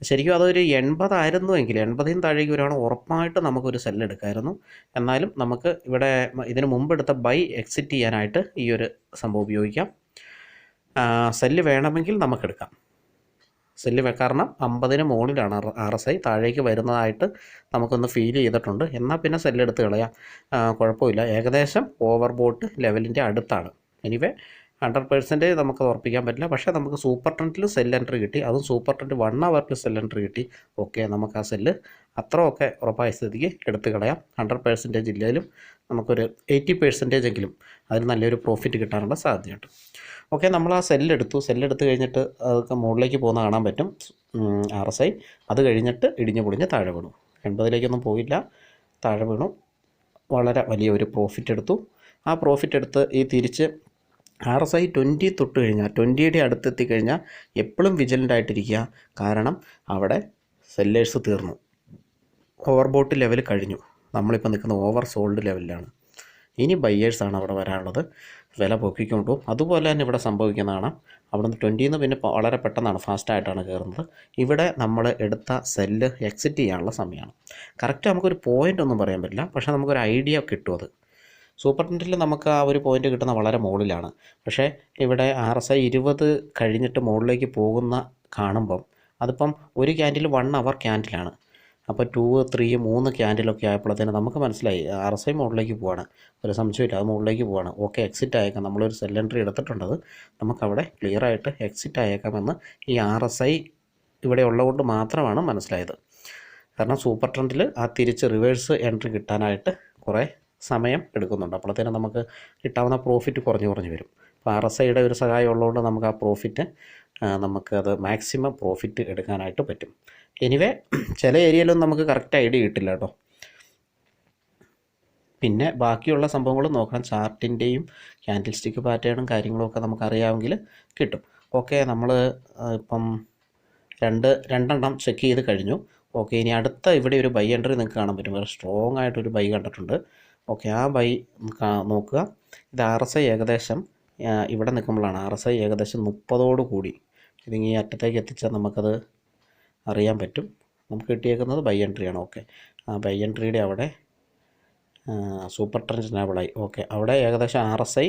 ശരിക്കും അതൊരു 80 ആയിരുന്നുവെങ്കിൽ 80-ന് താഴേക്ക് വരുവാണ് ഉറപ്പായിട്ട് നമുക്കൊരു സെല്ല് എടുക്കാമായിരുന്നു. എന്നാലും നമുക്ക് ഇവിടെ ഇതിന് മുമ്പ് എടുത്ത ബൈ എക്സിറ്റ് ചെയ്യാനായിട്ട് ഈ ഒരു സംഭവം ഉപയോഗിക്കാം. സെല്ല് വേണമെങ്കിൽ നമുക്കെടുക്കാം. കാരണം 50-ന് മുകളിലാണ് RSI താഴേക്ക് വരുന്നതായിട്ട് നമുക്കൊന്ന് ഫീൽ ചെയ്തിട്ടുണ്ട്. എന്നാൽ പിന്നെ സെല്ലെടുത്ത് കളയാം, കുഴപ്പമില്ല. ഏകദേശം ഓവർ ബോട്ട് ലെവലിൻ്റെ അടുത്താണ്. എനിവേ 100% നമുക്കത് ഉറപ്പിക്കാൻ പറ്റില്ല. പക്ഷേ നമുക്ക് സൂപ്പർ ട്രെൻഡിൽ സെൽ എൻട്രി കിട്ടി, അതും സൂപ്പർ ട്രെൻഡ് 1 അവറിൽ സെൽ എൻട്രി കിട്ടി. ഓക്കെ, നമുക്ക് ആ സെല്ല് അത്രയൊക്കെ ഉറപ്പായ സ്ഥിതിക്ക് എടുത്ത് കളയാം. 100% ഇല്ലെങ്കിലും നമുക്കൊരു 80% എങ്കിലും അതിന് നല്ലൊരു പ്രോഫിറ്റ് കിട്ടാനുള്ള സാധ്യതയുണ്ട്. ഓക്കെ, നമ്മൾ ആ സെല്ലെടുത്ത് കഴിഞ്ഞിട്ട് അതൊക്കെ മുകളിലേക്ക് പോകുന്ന കാണാൻ പറ്റും. RSI അത് കഴിഞ്ഞിട്ട് ഇടിഞ്ഞു പൊളിഞ്ഞ് താഴെ വീണു. 80-ലേക്കൊന്നും പോയില്ല, താഴെ വീണു. വളരെ വലിയൊരു പ്രോഫിറ്റ് എടുത്തു. ആ പ്രോഫിറ്റ് എടുത്ത് ഈ തിരിച്ച് RSI 20 തൊട്ട് കഴിഞ്ഞാൽ 20-യുടെ അടുത്തെത്തിക്കഴിഞ്ഞാൽ എപ്പോഴും വിജിലൻ്റ് ആയിട്ടിരിക്കുക. കാരണം അവിടെ സെല്ലേഴ്സ് തീർന്നു, ഓവർബോട്ട് ലെവൽ കഴിഞ്ഞു. നമ്മളിപ്പോൾ നിൽക്കുന്ന ഓവർ സോൾഡ് ലെവലിലാണ്. ഇനി ബയ്യേഴ്സാണ് അവിടെ വരാനുള്ളത്, വില പൊക്കിക്കൊണ്ടു. അതുപോലെ തന്നെ ഇവിടെ സംഭവിക്കുന്നതാണ്. അവിടുന്ന് 20-ന്ന് പിന്നെ വളരെ പെട്ടെന്നാണ്, ഫാസ്റ്റായിട്ടാണ് കയറുന്നത്. ഇവിടെ നമ്മൾ എടുത്ത സെല്ല് എക്സിറ്റ് ചെയ്യാനുള്ള സമയമാണ്. കറക്റ്റ് നമുക്കൊരു പോയിൻ്റ് ഒന്നും പറയാൻ പറ്റില്ല, പക്ഷേ നമുക്കൊരു ഐഡിയ കിട്ടും. അത് സൂപ്പർ ട്രെൻഡിൽ നമുക്ക് ആ ഒരു പോയിൻ്റ് കിട്ടുന്ന വളരെ മുകളിലാണ്. പക്ഷേ ഇവിടെ RSI 20 കഴിഞ്ഞിട്ട് മുകളിലേക്ക് പോകുന്ന കാണുമ്പം അതിപ്പം ഒരു ക്യാൻഡിൽ 1 അവർ ക്യാൻഡിലാണ്. അപ്പോൾ 2, 3, 3 ക്യാൻഡിലൊക്കെ ആയപ്പോഴത്തേന് നമുക്ക് മനസ്സിലായി RSI മുകളിലേക്ക് പോവാണ്. ഒരു സംശയമില്ല, അത് മുകളിലേക്ക് പോവാണ്. ഓക്കെ, എക്സിറ്റ് ആയേക്കാം. നമ്മളൊരു സെൽ എൻട്രി എടുത്തിട്ടുണ്ടത്, നമുക്കവിടെ ക്ലിയറായിട്ട് എക്സിറ്റ് ആയേക്കാമെന്ന് ഈ RSI ഇവിടെ ഉള്ളതുകൊണ്ട് മാത്രമാണ് മനസ്സിലായത്. കാരണം സൂപ്പർ ട്രെൻഡിൽ ആ തിരിച്ച് റിവേഴ്സ് എൻട്രി കിട്ടാനായിട്ട് കുറേ സമയം എടുക്കുന്നുണ്ട്. അപ്പോഴത്തേനും നമുക്ക് കിട്ടാവുന്ന പ്രോഫിറ്റ് കുറഞ്ഞു വരും. അപ്പോൾ RSIയുടെ ഒരു സഹായം ഉള്ളതുകൊണ്ട് നമുക്ക് ആ പ്രോഫിറ്റ് നമുക്കത് മാക്സിമം പ്രോഫിറ്റ് എടുക്കാനായിട്ട് പറ്റും. എനിവേ ചില ഏരിയയിലൊന്നും നമുക്ക് കറക്റ്റ് ഐഡിയ കിട്ടില്ല കേട്ടോ. പിന്നെ ബാക്കിയുള്ള സംഭവങ്ങളും നോക്കണം. ചാർട്ടിൻ്റെയും ക്യാൻഡിൽ സ്റ്റിക്ക് പാറ്റേണും കാര്യങ്ങളൊക്കെ നമുക്കറിയാമെങ്കിൽ കിട്ടും. ഓക്കെ, നമ്മൾ ഇപ്പം രണ്ടെണ്ണം ചെക്ക് ചെയ്ത് കഴിഞ്ഞു. ഓക്കെ, ഇനി അടുത്ത ഇവിടെ ഒരു ബൈ എൻട്രി നിങ്ങൾക്ക് കാണാൻ പറ്റും. വളരെ സ്ട്രോങ് ആയിട്ടൊരു ബൈ കണ്ടിട്ടുണ്ട്. ഓക്കെ, ആ ബൈ നോക്കുക. ഇത് RSI ഏകദേശം ഇവിടെ നിൽക്കുമ്പോഴാണ് RSI ഏകദേശം 30 കൂടി ഇതിങ്ങി അറ്റത്തേക്ക് എത്തിച്ചാൽ നമുക്കത് അറിയാൻ പറ്റും. നമുക്ക് കിട്ടിയേക്കുന്നത് ബൈ എൻട്രിയാണ്. ഓക്കെ, ആ ബൈ എൻട്രിയുടെ അവിടെ സൂപ്പർ ട്രെൻഡ് എനേബിളായി. ഓക്കെ, അവിടെ ഏകദേശം RSI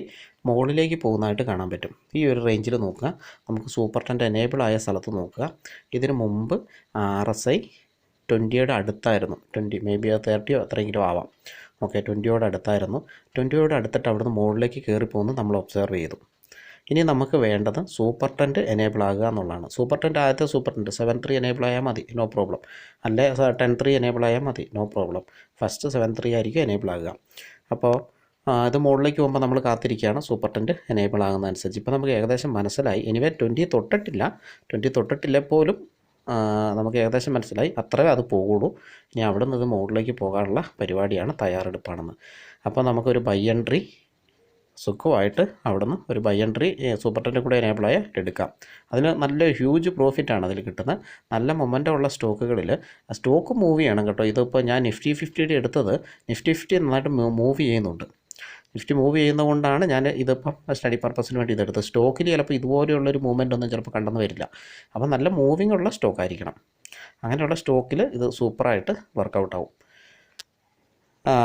മുകളിലേക്ക് പോകുന്നതായിട്ട് കാണാൻ പറ്റും. ഈ ഒരു റേഞ്ചിൽ നോക്കുക. നമുക്ക് സൂപ്പർ ട്രെൻഡ് എനേബിൾ ആയ സ്ഥലത്ത് നോക്കുക. ഇതിന് മുമ്പ് RSI 20-യുടെ അടുത്തായിരുന്നു. 20 മേ ബി 30 അത്രയെങ്കിലും ആവാം. ഓക്കെ, 20-യോട് അടുത്തായിരുന്നു. 20-യോട് അടുത്തിട്ട് അവിടുന്ന് മുകളിലേക്ക് കയറിപ്പോകുന്നു നമ്മൾ ഒബ്സർവ് ചെയ്തു. ഇനി നമുക്ക് വേണ്ടത് സൂപ്പർ ട്രെൻഡ് എനേബിൾ ആകുക എന്നുള്ളതാണ്. സൂപ്പർ ട്രെൻഡ് ആദ്യത്തെ സൂപ്പർ ട്രെൻഡ് 7-3 എനേബിൾ ആയാൽ മതി, നോ പ്രോബ്ലം. അല്ലെ 10-3 എനേബിൾ ആയാൽ മതി, നോ പ്രോബ്ലം. ഫസ്റ്റ് 7-3 ആയിരിക്കും എനേബിൾ ആകുക. അപ്പോൾ ഇത് മുകളിലേക്ക് പോകുമ്പോൾ നമ്മൾ കാത്തിരിക്കുകയാണ് സൂപ്പർ ട്രെൻഡ് എനേബിൾ ആകുന്നതനുസരിച്ച്. ഇപ്പോൾ നമുക്ക് ഏകദേശം മനസ്സിലായി. എനിവേ 20 തൊട്ടിട്ടില്ല പോലും നമുക്ക് ഏകദേശം മനസ്സിലായി, അത്രേ അത് പോകുള്ളൂ. ഇനി അവിടെ നിന്ന് മുകളിലേക്ക് പോകാനുള്ള പരിപാടിയാണ്, തയ്യാറെടുപ്പാണെന്ന്. അപ്പോൾ നമുക്കൊരു ബൈ എൻട്രി സുഖമായിട്ട് അവിടെ നിന്ന് ഒരു ബൈ എൻട്രി സൂപ്പർ ട്രെൻഡ് കൂടെ എനേബിളായി എടുക്കാം. അതിന് നല്ല ഹ്യൂജ് പ്രോഫിറ്റാണ് അതിൽ കിട്ടുന്നത്. നല്ല മൊമെൻ്റം ഉള്ള സ്റ്റോക്കുകളിൽ സ്റ്റോക്ക് മൂവ് ചെയ്യണം കേട്ടോ. ഇതിപ്പോൾ ഞാൻ നിഫ്റ്റി 50 എടുത്തത്, നിഫ്റ്റി 50 നന്നായിട്ട് മൂവ് ചെയ്യുന്നുണ്ട്. നിഫ്റ്റി മൂവ് ചെയ്യുന്നതുകൊണ്ടാണ് ഞാൻ ഇതിപ്പം സ്റ്റഡി പർപ്പസിന് വേണ്ടി ഇതെടുത്തത്. സ്റ്റോക്കിൽ ചിലപ്പോൾ ഇതുപോലെയുള്ളൊരു മൂവ്മെൻ്റ് ഒന്നും ചിലപ്പോൾ കണ്ടെന്ന് വരില്ല. അപ്പോൾ നല്ല മൂവിങ് ഉള്ള സ്റ്റോക്കായിരിക്കണം. അങ്ങനെയുള്ള സ്റ്റോക്കിൽ ഇത് സൂപ്പറായിട്ട് വർക്കൗട്ട് ആവും.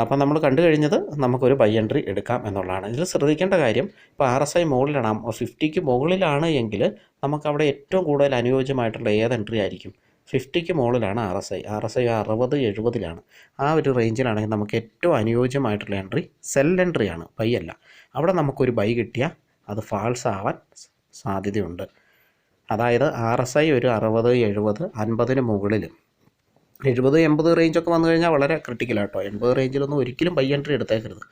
അപ്പം നമ്മൾ കണ്ടു കഴിഞ്ഞത് നമുക്കൊരു ബൈ എൻട്രി എടുക്കാം എന്നുള്ളതാണ്. ഇതിൽ ശ്രദ്ധിക്കേണ്ട കാര്യം, ഇപ്പോൾ RSI മുകളിലാണ്, 50ക്ക് മുകളിലാണ് എങ്കിൽ നമുക്കവിടെ ഏറ്റവും കൂടുതൽ അനുയോജ്യമായിട്ടുള്ള ഏത് എൻട്രി ആയിരിക്കും? 50ക്ക് മുകളിലാണ് RSI 60-70 ആ ഒരു റേഞ്ചിലാണെങ്കിൽ നമുക്ക് ഏറ്റവും അനുയോജ്യമായിട്ടുള്ള എൻട്രി സെൽ എൻട്രിയാണ്, ബൈ അല്ല. അവിടെ നമുക്കൊരു ബൈ കിട്ടിയാൽ അത് ഫാൾസ് ആവാൻ സാധ്യതയുണ്ട്. അതായത് RSI ഒരു 60-70 50-ന് മുകളിൽ 70-80 റേഞ്ചൊക്കെ വന്നു കഴിഞ്ഞാൽ വളരെ ക്രിട്ടിക്കലാട്ടോ. 80 റേഞ്ചിലൊന്നും ഒരിക്കലും ബൈ എൻട്രി എടുത്തേക്കരുത്.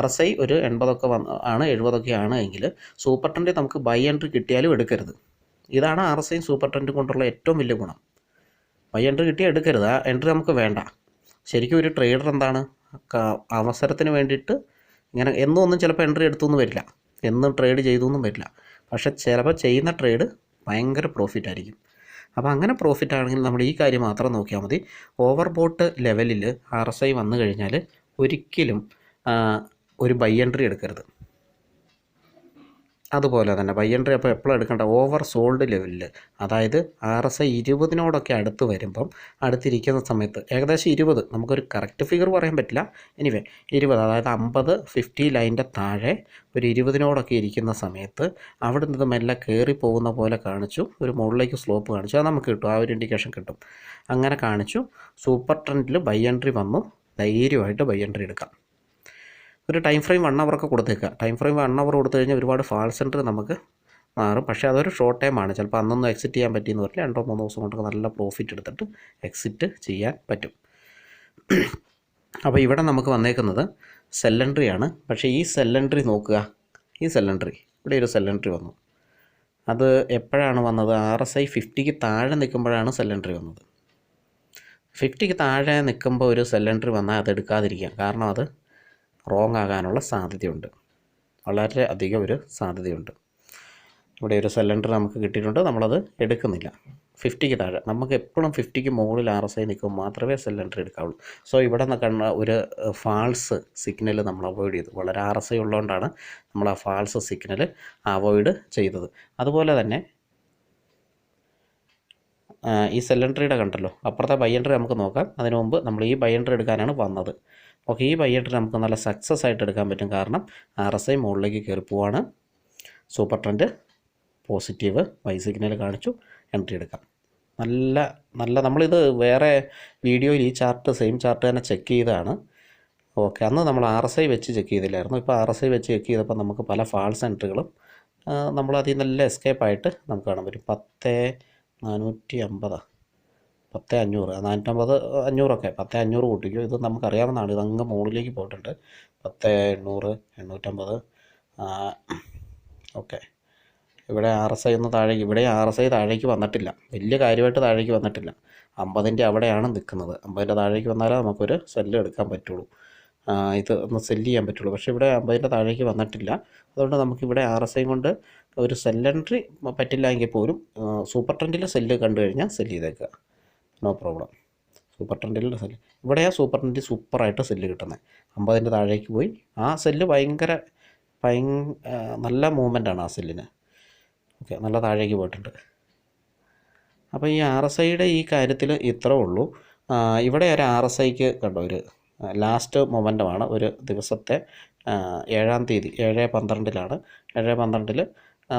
RSI ഒരു 80 ആണ് 70 എങ്കിൽ സൂപ്പർ ട്രെൻഡ് നമുക്ക് ബൈ എൻട്രി കിട്ടിയാലും എടുക്കരുത്. ഇതാണ് RSI സൂപ്പർ ട്രെൻഡ് കൊണ്ടുള്ള ഏറ്റവും വലിയ ഗുണം. ബൈ എൻട്രി കിട്ടിയാൽ എടുക്കരുത്, ആ എൻട്രി നമുക്ക് വേണ്ട. ശരിക്കും ഒരു ട്രേഡർ എന്താണ്, അവസരത്തിന് വേണ്ടിയിട്ട് ഇങ്ങനെ ഒന്നും ചിലപ്പോൾ എൻട്രി എടുത്തൊന്നും വരില്ല, എന്നും ട്രേഡ് ചെയ്തൊന്നും വരില്ല. പക്ഷേ ചിലപ്പോൾ ചെയ്യുന്ന ട്രേഡ് ഭയങ്കര പ്രോഫിറ്റ് ആയിരിക്കും. അപ്പോൾ അങ്ങനെ പ്രോഫിറ്റ് ആണെങ്കിൽ നമ്മൾ ഈ കാര്യം മാത്രം നോക്കിയാൽ മതി. ഓവർ ബോട്ട് ലെവലിൽ RSI വന്നു കഴിഞ്ഞാൽ ഒരിക്കലും ഒരു ബൈ എൻട്രി എടുക്കരുത്. അതുപോലെ തന്നെ ബൈ എൻട്രി അപ്പോൾ എപ്പോഴും എടുക്കേണ്ട ഓവർ സോൾഡ് ലെവലിൽ, അതായത് RSI 20-നോടൊക്കെ അടുത്ത് വരുമ്പം, അടുത്തിരിക്കുന്ന സമയത്ത് ഏകദേശം 20, നമുക്കൊരു കറക്റ്റ് ഫിഗർ പറയാൻ പറ്റില്ല, എനിവേ 20, അതായത് 50 ലൈനിൻ്റെ താഴെ ഒരു 20-നോടൊക്കെ ഇരിക്കുന്ന സമയത്ത് അവിടെ നിന്ന് മെല്ലെ കയറി പോകുന്ന പോലെ കാണിച്ചു, ഒരു മുകളിലേക്ക് സ്ലോപ്പ് കാണിച്ചു, അത് നമുക്ക് കിട്ടും, ആ ഒരു ഇൻഡിക്കേഷൻ കിട്ടും. അങ്ങനെ കാണിച്ചു, സൂപ്പർ ട്രെൻഡിൽ ബൈ എൻട്രി വന്നു, ധൈര്യമായിട്ട് ബൈ എൻട്രി എടുക്കാം. ഒരു ടൈം ഫ്രെയിം 1 hour കൊടുത്തേക്കുക. ടൈം ഫ്രെയിം 1 hour കൊടുത്തു കഴിഞ്ഞാൽ ഒരുപാട് ഫാൾസ് എൻട്രി നമുക്ക് മാറും. പക്ഷേ അതൊരു ഷോർട്ട് ടൈമാണ്. ചിലപ്പോൾ അന്നൊന്നും എക്സിറ്റ് ചെയ്യാൻ പറ്റിയെന്ന് വരില്ല. 2-3 ദിവസം കൊണ്ടൊക്കെ നല്ല പ്രോഫിറ്റ് എടുത്തിട്ട് എക്സിറ്റ് ചെയ്യാൻ പറ്റും. അപ്പോൾ ഇവിടെ നമുക്ക് വന്നേക്കുന്നത് സെൽ എൻട്രിയാണ്. പക്ഷേ ഈ സെൽ എൻട്രി നോക്കുക, ഈ സെൽ എൻട്രി, ഇവിടെ ഒരു സെൽ എൻട്രി വന്നു. അത് എപ്പോഴാണ് വന്നത്? RSI 50ക്ക് താഴെ നിൽക്കുമ്പോഴാണ് സെൽ എൻട്രി വന്നത്. 50ക്ക് താഴെ നിൽക്കുമ്പോൾ ഒരു സെൽ എൻട്രി വന്നാൽ അത് എടുക്കാതിരിക്കുക. കാരണം അത് റോങ് ആകാനുള്ള സാധ്യതയുണ്ട്, വളരെ അധികം ഒരു സാധ്യതയുണ്ട്. ഇവിടെ ഒരു സെൽ എൻട്രി നമുക്ക് കിട്ടിയിട്ടുണ്ട്, നമ്മളത് എടുക്കുന്നില്ല. 50ക്ക് താഴെ, നമുക്ക് എപ്പോഴും 50ക്ക് മുകളിൽ RSI നിൽക്കുമ്പോൾ മാത്രമേ സെൽ എൻട്രി എടുക്കാവുള്ളൂ. സോ ഇവിടെ കണ്ട ഒരു ഫാൾസ് സിഗ്നൽ നമ്മൾ അവോയ്ഡ് ചെയ്തു. വളരെ RSI ഉള്ളതുകൊണ്ടാണ് നമ്മൾ ആ ഫാൾസ് സിഗ്നൽ അവോയ്ഡ് ചെയ്തത്. അതുപോലെ തന്നെ ഈ സെൽ എൻട്രിയുടെ കണ്ടല്ലോ, അപ്പുറത്തെ ബൈ എൻട്രി നമുക്ക് നോക്കാം. അതിന് മുമ്പ് നമ്മൾ ഈ ബൈ എൻട്രി എടുക്കാനാണ് വന്നത്. ഓക്കെ, ഈ ബൈ എൻട്രി നമുക്ക് നല്ല സക്സസ് ആയിട്ട് എടുക്കാൻ പറ്റും. കാരണം RSI മുകളിലേക്ക് കയറി പോവാണ്, super trend positive buy signal കാണിച്ചു, എൻട്രി എടുക്കാം. നല്ല നമ്മളിത് വേറെ വീഡിയോയിൽ ഈ ചാർട്ട് സെയിം ചാർട്ട് തന്നെ ചെക്ക് ചെയ്തതാണ്. ഓക്കെ, അന്ന് നമ്മൾ RSI വെച്ച് ചെക്ക് ചെയ്തില്ലായിരുന്നു. ഇപ്പോൾ RSI വെച്ച് ചെക്ക് ചെയ്തപ്പോൾ നമുക്ക് പല ഫാൾസ് എൻട്രികളും നമ്മൾ അതിൽ നല്ല എസ്കേപ്പായിട്ട് നമുക്ക് കാണാൻ പറ്റും. 10,450, 10,500, 450, 500 10,500 കൂട്ടിക്കും. ഇത് നമുക്കറിയാവുന്നതാണ്, ഇതങ്ങ് മുകളിലേക്ക് പോയിട്ടുണ്ട്. 10,800, 850. ഓക്കെ, ഇവിടെ RSI ഒന്ന് താഴേക്ക്, ഇവിടെ RSI താഴേക്ക് വന്നിട്ടില്ല, വലിയ കാര്യമായിട്ട് താഴേക്ക് വന്നിട്ടില്ല. 50-ൻ്റെ അവിടെയാണ് നിൽക്കുന്നത്. 50-ൻ്റെ താഴേക്ക് വന്നാലേ നമുക്കൊരു സെല്ല് എടുക്കാൻ പറ്റുള്ളൂ, ഇത് ഒന്ന് സെല്ല് ചെയ്യാൻ പറ്റുള്ളൂ. പക്ഷേ ഇവിടെ 50-ൻ്റെ താഴേക്ക് വന്നിട്ടില്ല. അതുകൊണ്ട് നമുക്കിവിടെ RSI കൊണ്ട് ഒരു സെൽ എൻട്രി പറ്റില്ല എങ്കിൽ പോലും സൂപ്പർ ട്രെൻഡിൽ സെല്ല് കണ്ടു കഴിഞ്ഞാൽ സെല്ല് ചെയ്തേക്കുക, നോ പ്രോബ്ലം. സൂപ്പർ ട്രെൻഡിൽ സെല്ല്, ഇവിടെയാണ് സൂപ്പർ ട്രെൻഡിൽ സൂപ്പറായിട്ട് സെല്ല് കിട്ടുന്നത്. 50-ൻ്റെ താഴേക്ക് പോയി ആ സെല്ല് നല്ല മൂവ്മെൻറ്റാണ് ആ സെല്ലിന്. ഓക്കെ, നല്ല താഴേക്ക് പോയിട്ടുണ്ട്. അപ്പോൾ ഈ RSIയുടെ ഈ കാര്യത്തിൽ ഇത്രേ ഉള്ളൂ. ഇവിടെ ഒരു RSIക്ക് കണ്ടോ ഒരു ലാസ്റ്റ് മൊമെൻ്റമാണ് ഒരു ദിവസത്തെ 7-ാം തീയതി 7/12 7/12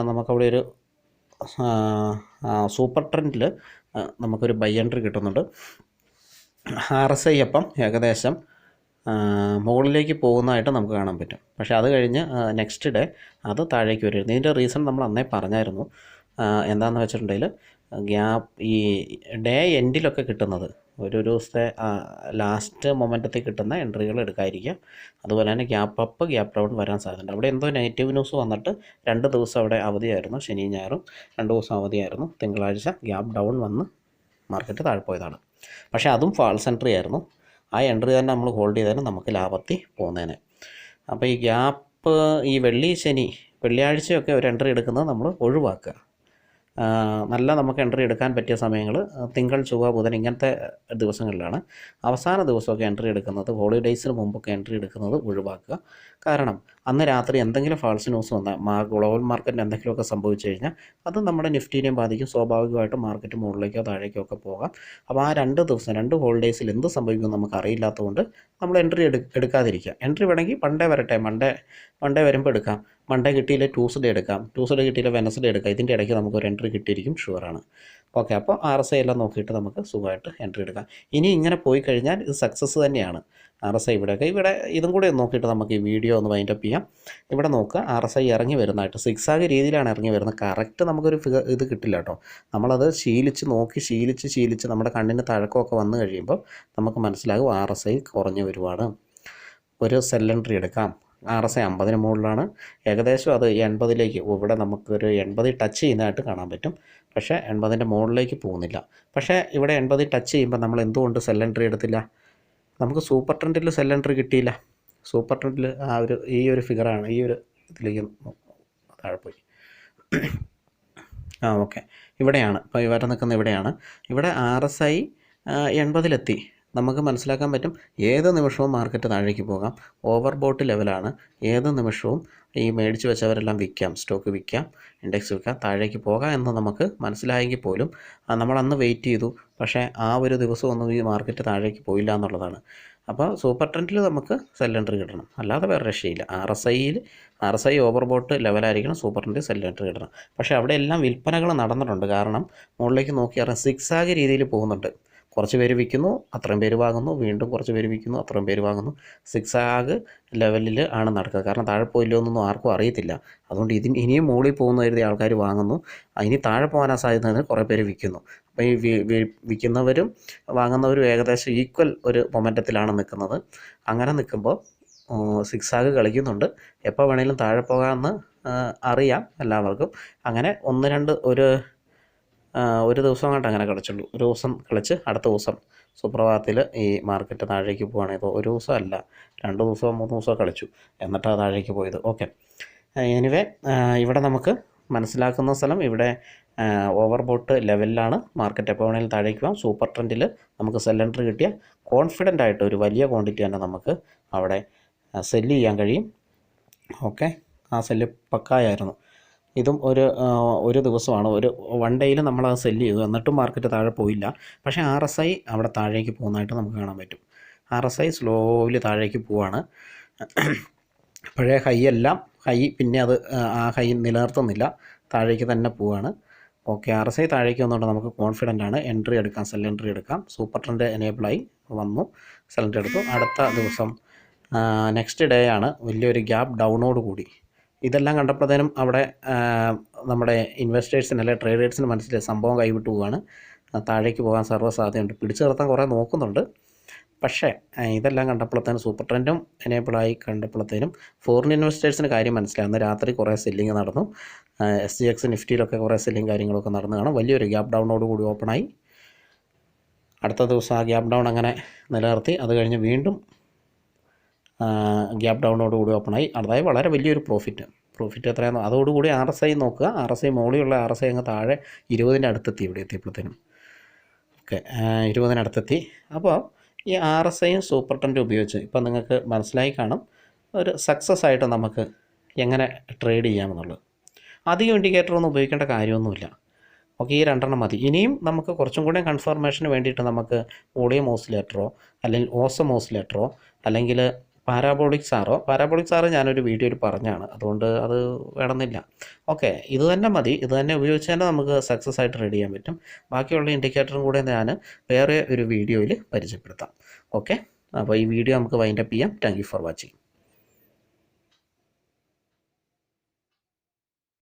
നമുക്കവിടെ ഒരു സൂപ്പർ ട്രെൻഡിൽ നമുക്കൊരു ബൈ എൻട്രി കിട്ടുന്നുണ്ട്. RSI അപ്പം ഏകദേശം മുകളിലേക്ക് പോകുന്നതായിട്ട് നമുക്ക് കാണാൻ പറ്റും. പക്ഷേ അത് കഴിഞ്ഞ് നെക്സ്റ്റ് ഡേ അത് താഴേക്ക് വരുമായിരുന്നു. ഇതിൻ്റെ റീസൺ നമ്മൾ അന്നേ പറഞ്ഞായിരുന്നു. എന്താണെന്ന് വെച്ചിട്ടുണ്ടെങ്കിൽ ഈ ഡേ എൻഡിലൊക്കെ കിട്ടുന്നത് ഒരു ദിവസത്തെ ലാസ്റ്റ് മൊമെൻറ്റത്തിൽ കിട്ടുന്ന എൻട്രികൾ എടുക്കാതിരിക്കുക. അതുപോലെ തന്നെ ഗ്യാപ്പ് അപ്പ് ഗ്യാപ്പ് ഡൗൺ വരാൻ സാധ്യതയുണ്ട്. അവിടെ എന്തോ നെഗറ്റീവ് ന്യൂസ് വന്നിട്ട് 2 ദിവസം അവിടെ അവധിയായിരുന്നു. ശനിയും ഞായറും 2 ദിവസം അവധിയായിരുന്നു. തിങ്കളാഴ്ച ഗ്യാപ്പ് ഡൗൺ വന്ന് മാർക്കറ്റ് താഴെ പോയതാണ്. പക്ഷേ അതും ഫാൾസ് എൻട്രി ആയിരുന്നു. ആ എൻട്രി തന്നെ നമ്മൾ ഹോൾഡ് ചെയ്താലും നമുക്ക് ലാഭത്തിൽ പോകുന്നതിന്. അപ്പോൾ ഈ ഗ്യാപ്പ് ഈ വെള്ളി ശനി വെള്ളിയാഴ്ചയൊക്കെ ഒരു എൻട്രി എടുക്കുന്നത് നമ്മൾ ഒഴിവാക്കുക. നല്ല നമുക്ക് എൻട്രി എടുക്കാൻ പറ്റിയ സമയങ്ങൾ തിങ്കൾ ചൊവ്വ ബുധൻ ഇങ്ങനത്തെ ദിവസങ്ങളിലാണ്. അവസാന ദിവസമൊക്കെ എൻട്രി എടുക്കുന്നത് ഹോളിഡേയ്സിന് മുമ്പൊക്കെ എൻട്രി എടുക്കുന്നത് ഒഴിവാക്കുക. കാരണം അന്ന് രാത്രി എന്തെങ്കിലും ഫാൾസ് ന്യൂസ് വന്നാൽ ഗ്ലോബൽ മാർക്കറ്റിന് എന്തെങ്കിലുമൊക്കെ സംഭവിച്ചു കഴിഞ്ഞാൽ അത് നമ്മുടെ നിഫ്റ്റിനെയും ബാധിക്കും. സ്വാഭാവികമായിട്ടും മാർക്കറ്റ് മുകളിലേക്കോ താഴേക്കോ ഒക്കെ പോകാം. അപ്പോൾ ആ 2 ദിവസം 2 ഹോളിഡേയ്സിൽ എന്ത് സംഭവിക്കുമെന്ന് നമുക്ക് അറിയില്ലാത്തതുകൊണ്ട് നമ്മൾ എൻട്രി എടുക്കാതിരിക്കുക. എൻട്രി വേണമെങ്കിൽ മൺഡേ വരട്ടെ, മൺഡേ വരുമ്പോൾ എടുക്കാം. മൺഡേ കിട്ടിയില്ല ട്യൂസ്ഡേ എടുക്കാം, ട്യൂസ്ഡേ കിട്ടിയില്ല വെനസ്ഡേ എടുക്കാം. ഇതിൻ്റെ ഇടയ്ക്ക് നമുക്കൊരു എൻട്രി കിട്ടിയിരിക്കും, ഷുവറാണ്. ഓക്കെ, അപ്പോൾ RSI എല്ലാം നോക്കിയിട്ട് നമുക്ക് സുഖമായിട്ട് എൻട്രി എടുക്കാം. ഇനി ഇങ്ങനെ പോയി കഴിഞ്ഞാൽ ഇത് സക്സസ് തന്നെയാണ്. RSI ഇവിടെ ഇതും കൂടെ നോക്കിയിട്ട് നമുക്ക് ഈ വീഡിയോ ഒന്ന് വൈൻഡപ്പ് ചെയ്യാം. ഇവിടെ നോക്കുക, RSI ഇറങ്ങി വരുന്നതായിട്ട് സിക്സാഗ് രീതിയിലാണ് ഇറങ്ങി വരുന്നത്. കറക്റ്റ് നമുക്കൊരു ഇത് കിട്ടില്ല കേട്ടോ. നമ്മളത് ശീലിച്ച് നമ്മുടെ കണ്ണിന് തഴക്കമൊക്കെ വന്നു കഴിയുമ്പോൾ നമുക്ക് മനസ്സിലാകും RSI കുറഞ്ഞു വരുവാണ്. ഒരു സെൽ എൻട്രി എടുക്കാം. RSI 50-ന് മുകളിലാണ്. ഏകദേശം അത് 80-ലേക്ക് ഇവിടെ നമുക്കൊരു 80 ടച്ച് ചെയ്യുന്നതായിട്ട് കാണാൻ പറ്റും. പക്ഷേ 80-ൻ്റെ മുകളിലേക്ക് പോകുന്നില്ല. പക്ഷേ ഇവിടെ 80 ടച്ച് ചെയ്യുമ്പോൾ നമ്മൾ എന്തുകൊണ്ട് സെൽ എൻട്രി എടുത്തില്ല? നമുക്ക് സൂപ്പർ ട്രെൻഡിൽ സെൽ എൻട്രി കിട്ടിയില്ല. സൂപ്പർ ട്രെൻഡിൽ ഈ ഒരു ഫിഗറാണ്, ഈ ഒരു ഇതിലേക്ക് താഴെ പോയി. ഓക്കെ, ഇവിടെയാണ് ഇപ്പോൾ ഇവരെ നിൽക്കുന്ന ഇവിടെയാണ്. ഇവിടെ RSI 80-ലെത്തി. നമുക്ക് മനസ്സിലാക്കാൻ പറ്റും ഏത് നിമിഷവും മാർക്കറ്റ് താഴേക്ക് പോകാം. ഓവർ ബോട്ട് ലെവലാണ്. ഏത് നിമിഷവും ഈ മേടിച്ച് വെച്ചവരെല്ലാം വിൽക്കാം, സ്റ്റോക്ക് വിൽക്കാം, ഇൻഡെക്സ് വിൽക്കാം, താഴേക്ക് പോകാം എന്ന് നമുക്ക് മനസ്സിലായെങ്കിൽ പോലും നമ്മളന്ന് വെയിറ്റ് ചെയ്തു. പക്ഷേ ആ ഒരു ദിവസമൊന്നും ഈ മാർക്കറ്റ് താഴേക്ക് പോയില്ല എന്നുള്ളതാണ്. അപ്പോൾ സൂപ്പർ ട്രെൻഡിൽ നമുക്ക് സെൽ എൻട്രി കിട്ടണം, അല്ലാതെ വേറെ രക്ഷയില്ല. RSI ഓവർ ബോട്ട് ലെവലായിരിക്കണം, സൂപ്പർ ട്രെൻഡിൽ സെൽ എൻട്രി കിട്ടണം. പക്ഷേ അവിടെ എല്ലാം വിൽപ്പനകൾ നടന്നിട്ടുണ്ട്. കാരണം മുകളിലേക്ക് നോക്കിയാൽ സിക്സാഗ് രീതിയിൽ പോകുന്നുണ്ട്. കുറച്ച് പേര് വിൽക്കുന്നു, അത്രയും പേര് വാങ്ങുന്നു, വീണ്ടും കുറച്ച് പേര് വിൽക്കുന്നു, അത്രയും പേര് വാങ്ങുന്നു. സിക്സാഗ് ലെവലിൽ ആണ് നടക്കുക. കാരണം താഴെ പോയില്ലോ എന്നൊന്നും ആർക്കും അറിയത്തില്ല. അതുകൊണ്ട് ഇനിയും മുകളിൽ പോകുന്ന കരുതി ആൾക്കാർ വാങ്ങുന്നു. ഇനി താഴെ പോകാനാണ് സാധ്യത, കുറേ പേര് വിൽക്കുന്നു. അപ്പോൾ ഈ വിൽക്കുന്നവരും വാങ്ങുന്നവരും ഏകദേശം ഈക്വൽ ഒരു മൊമെൻറ്റത്തിലാണ് നിൽക്കുന്നത്. അങ്ങനെ നിൽക്കുമ്പോൾ സിക്സാഗ് കളിക്കുന്നുണ്ട്. എപ്പോൾ വേണമെങ്കിലും താഴെ പോകാമെന്ന് അറിയാം എല്ലാവർക്കും. അങ്ങനെ 1-2 ഒരു ദിവസം കണ്ട് അങ്ങനെ കളിച്ചുള്ളൂ. ഒരു ദിവസം കളിച്ച് അടുത്ത ദിവസം സുപ്രഭാതത്തിൽ ഈ മാർക്കറ്റ് താഴേക്ക് പോവുകയാണെങ്കിൽ ഒരു ദിവസം അല്ല, 2 ദിവസമോ 3 ദിവസമോ കളിച്ചു, എന്നിട്ടാണ് താഴേക്ക് പോയത്. ഓക്കെ, എനിവേ ഇവിടെ നമുക്ക് മനസ്സിലാക്കുന്ന സ്ഥലം ഇവിടെ ഓവർ ബോട്ട് ലെവലിലാണ് മാർക്കറ്റ്. എപ്പോൾ വേണമെങ്കിലും താഴേക്ക് പോകാം. സൂപ്പർ ട്രെൻഡിൽ നമുക്ക് സെൽ എൻട്രി കിട്ടിയ കോൺഫിഡൻ്റ് ആയിട്ട് ഒരു വലിയ ക്വാണ്ടിറ്റി തന്നെ നമുക്ക് അവിടെ സെല്ല് ചെയ്യാൻ കഴിയും. ഓക്കെ, ആ സെല്ല് പക്കായായിരുന്നു. ഇതും ഒരു ദിവസമാണ്, ഒരു 1 ഡേയിൽ നമ്മളത് സെല്ല് ചെയ്തു, എന്നിട്ടും മാർക്കറ്റ് താഴെ പോയില്ല. പക്ഷേ RSI അവിടെ താഴേക്ക് പോകുന്നതായിട്ട് നമുക്ക് കാണാൻ പറ്റും. RSI സ്ലോലി താഴേക്ക് പോവാണ്. പഴയ ഹൈ പിന്നെ അത് ആ ഹൈ നിലനിർത്തുന്നില്ല, താഴേക്ക് തന്നെ പോവാണ്. ഓക്കെ, RSI താഴേക്ക് വന്നുകൊണ്ട് നമുക്ക് കോൺഫിഡൻ്റ് ആണ്. എൻട്രി എടുക്കാം, സെൽ എൻട്രി എടുക്കാം. സൂപ്പർ ട്രെൻഡ് എനേബിളായി വന്നു, സെൽ എൻട്രി എടുത്തു. അടുത്ത ദിവസം നെക്സ്റ്റ് ഡേ ആണ് വലിയൊരു ഗ്യാപ്പ് ഡൗണോട് കൂടി. ഇതെല്ലാം കണ്ടപ്പോഴത്തേനും അവിടെ നമ്മുടെ ഇൻവെസ്റ്റേഴ്സിന് അല്ലെങ്കിൽ ട്രേഡേഴ്സിന് മനസ്സിലായി സംഭവം കൈവിട്ട് പോവുകയാണ്, താഴേക്ക് പോകാൻ സർവ്വസാധ്യതയുണ്ട്. പിടിച്ചു നിർത്താൻ കുറേ നോക്കുന്നുണ്ട്. പക്ഷേ ഇതെല്ലാം കണ്ടപ്പോഴത്തേനും സൂപ്പർ ട്രെൻഡും എനേബിളായി കണ്ടപ്പോഴത്തേനും ഫോറിൻ ഇൻവെസ്റ്റേഴ്സിന് കാര്യം മനസ്സിലായി. അന്ന് രാത്രി കുറേ സെല്ലിങ് നടന്നു. SGX നിഫ്റ്റിയിലൊക്കെ കുറേ സെല്ലിങ് കാര്യങ്ങളൊക്കെ നടന്നു കാണാം. വലിയൊരു ഗ്യാപ്പ് ഡൗണോട് കൂടി ഓപ്പണായി. അടുത്ത ദിവസം ആ ഗ്യാപ്പ് ഡൗൺ അങ്ങനെ നിലനിർത്തി. അത് കഴിഞ്ഞ് വീണ്ടും ഗ്യാപ്പ് ഡൗണോട് കൂടി ഓപ്പണായി. അതായത് വളരെ വലിയൊരു പ്രോഫിറ്റ് എത്രയാണെന്നോ അതോടുകൂടി RSI നോക്കുക. RSI മുകളിലുള്ള RSI അങ്ങ് താഴെ 20-ൻ്റെ അടുത്തെത്തി. ഇവിടെ എത്തിയപ്പോഴത്തേനും ഓക്കെ 20-ന് അടുത്തെത്തി. അപ്പോൾ ഈ RSIയും സൂപ്പർ ട്രെൻഡും ഉപയോഗിച്ച് ഇപ്പം നിങ്ങൾക്ക് മനസ്സിലായി കാണും ഒരു സക്സസ് ആയിട്ട് നമുക്ക് എങ്ങനെ ട്രേഡ് ചെയ്യാമെന്നുള്ളത്. അധികം ഇൻഡിക്കേറ്ററൊന്നും ഉപയോഗിക്കേണ്ട കാര്യമൊന്നുമില്ല. ഓക്കെ, ഈ 2 മതി. ഇനിയും നമുക്ക് കുറച്ചും കൂടെ കൺഫർമേഷന് വേണ്ടിയിട്ട് നമുക്ക് വോളിയം ഓസിലേറ്ററോ അല്ലെങ്കിൽ ഓസം ഓസിലേറ്ററോ അല്ലെങ്കിൽ പാരാബോളിക് സാറോ ഞാനൊരു വീഡിയോയിൽ പറഞ്ഞാണ്, അതുകൊണ്ട് അത് വേണമെന്നില്ല. ഓക്കെ, ഇത് തന്നെ മതി. ഇത് തന്നെ ഉപയോഗിച്ച് തന്നെ നമുക്ക് സക്സസ് ആയിട്ട് ട്രേഡ് ചെയ്യാൻ പറ്റും. ബാക്കിയുള്ള ഇൻഡിക്കേറ്ററും കൂടെ ഞാൻ വേറെ ഒരു വീഡിയോയിൽ പരിചയപ്പെടുത്താം. ഓക്കെ. അപ്പോൾ ഈ വീഡിയോ നമുക്ക് വൈൻഡപ്പ് ചെയ്യാം. Thank you for watching.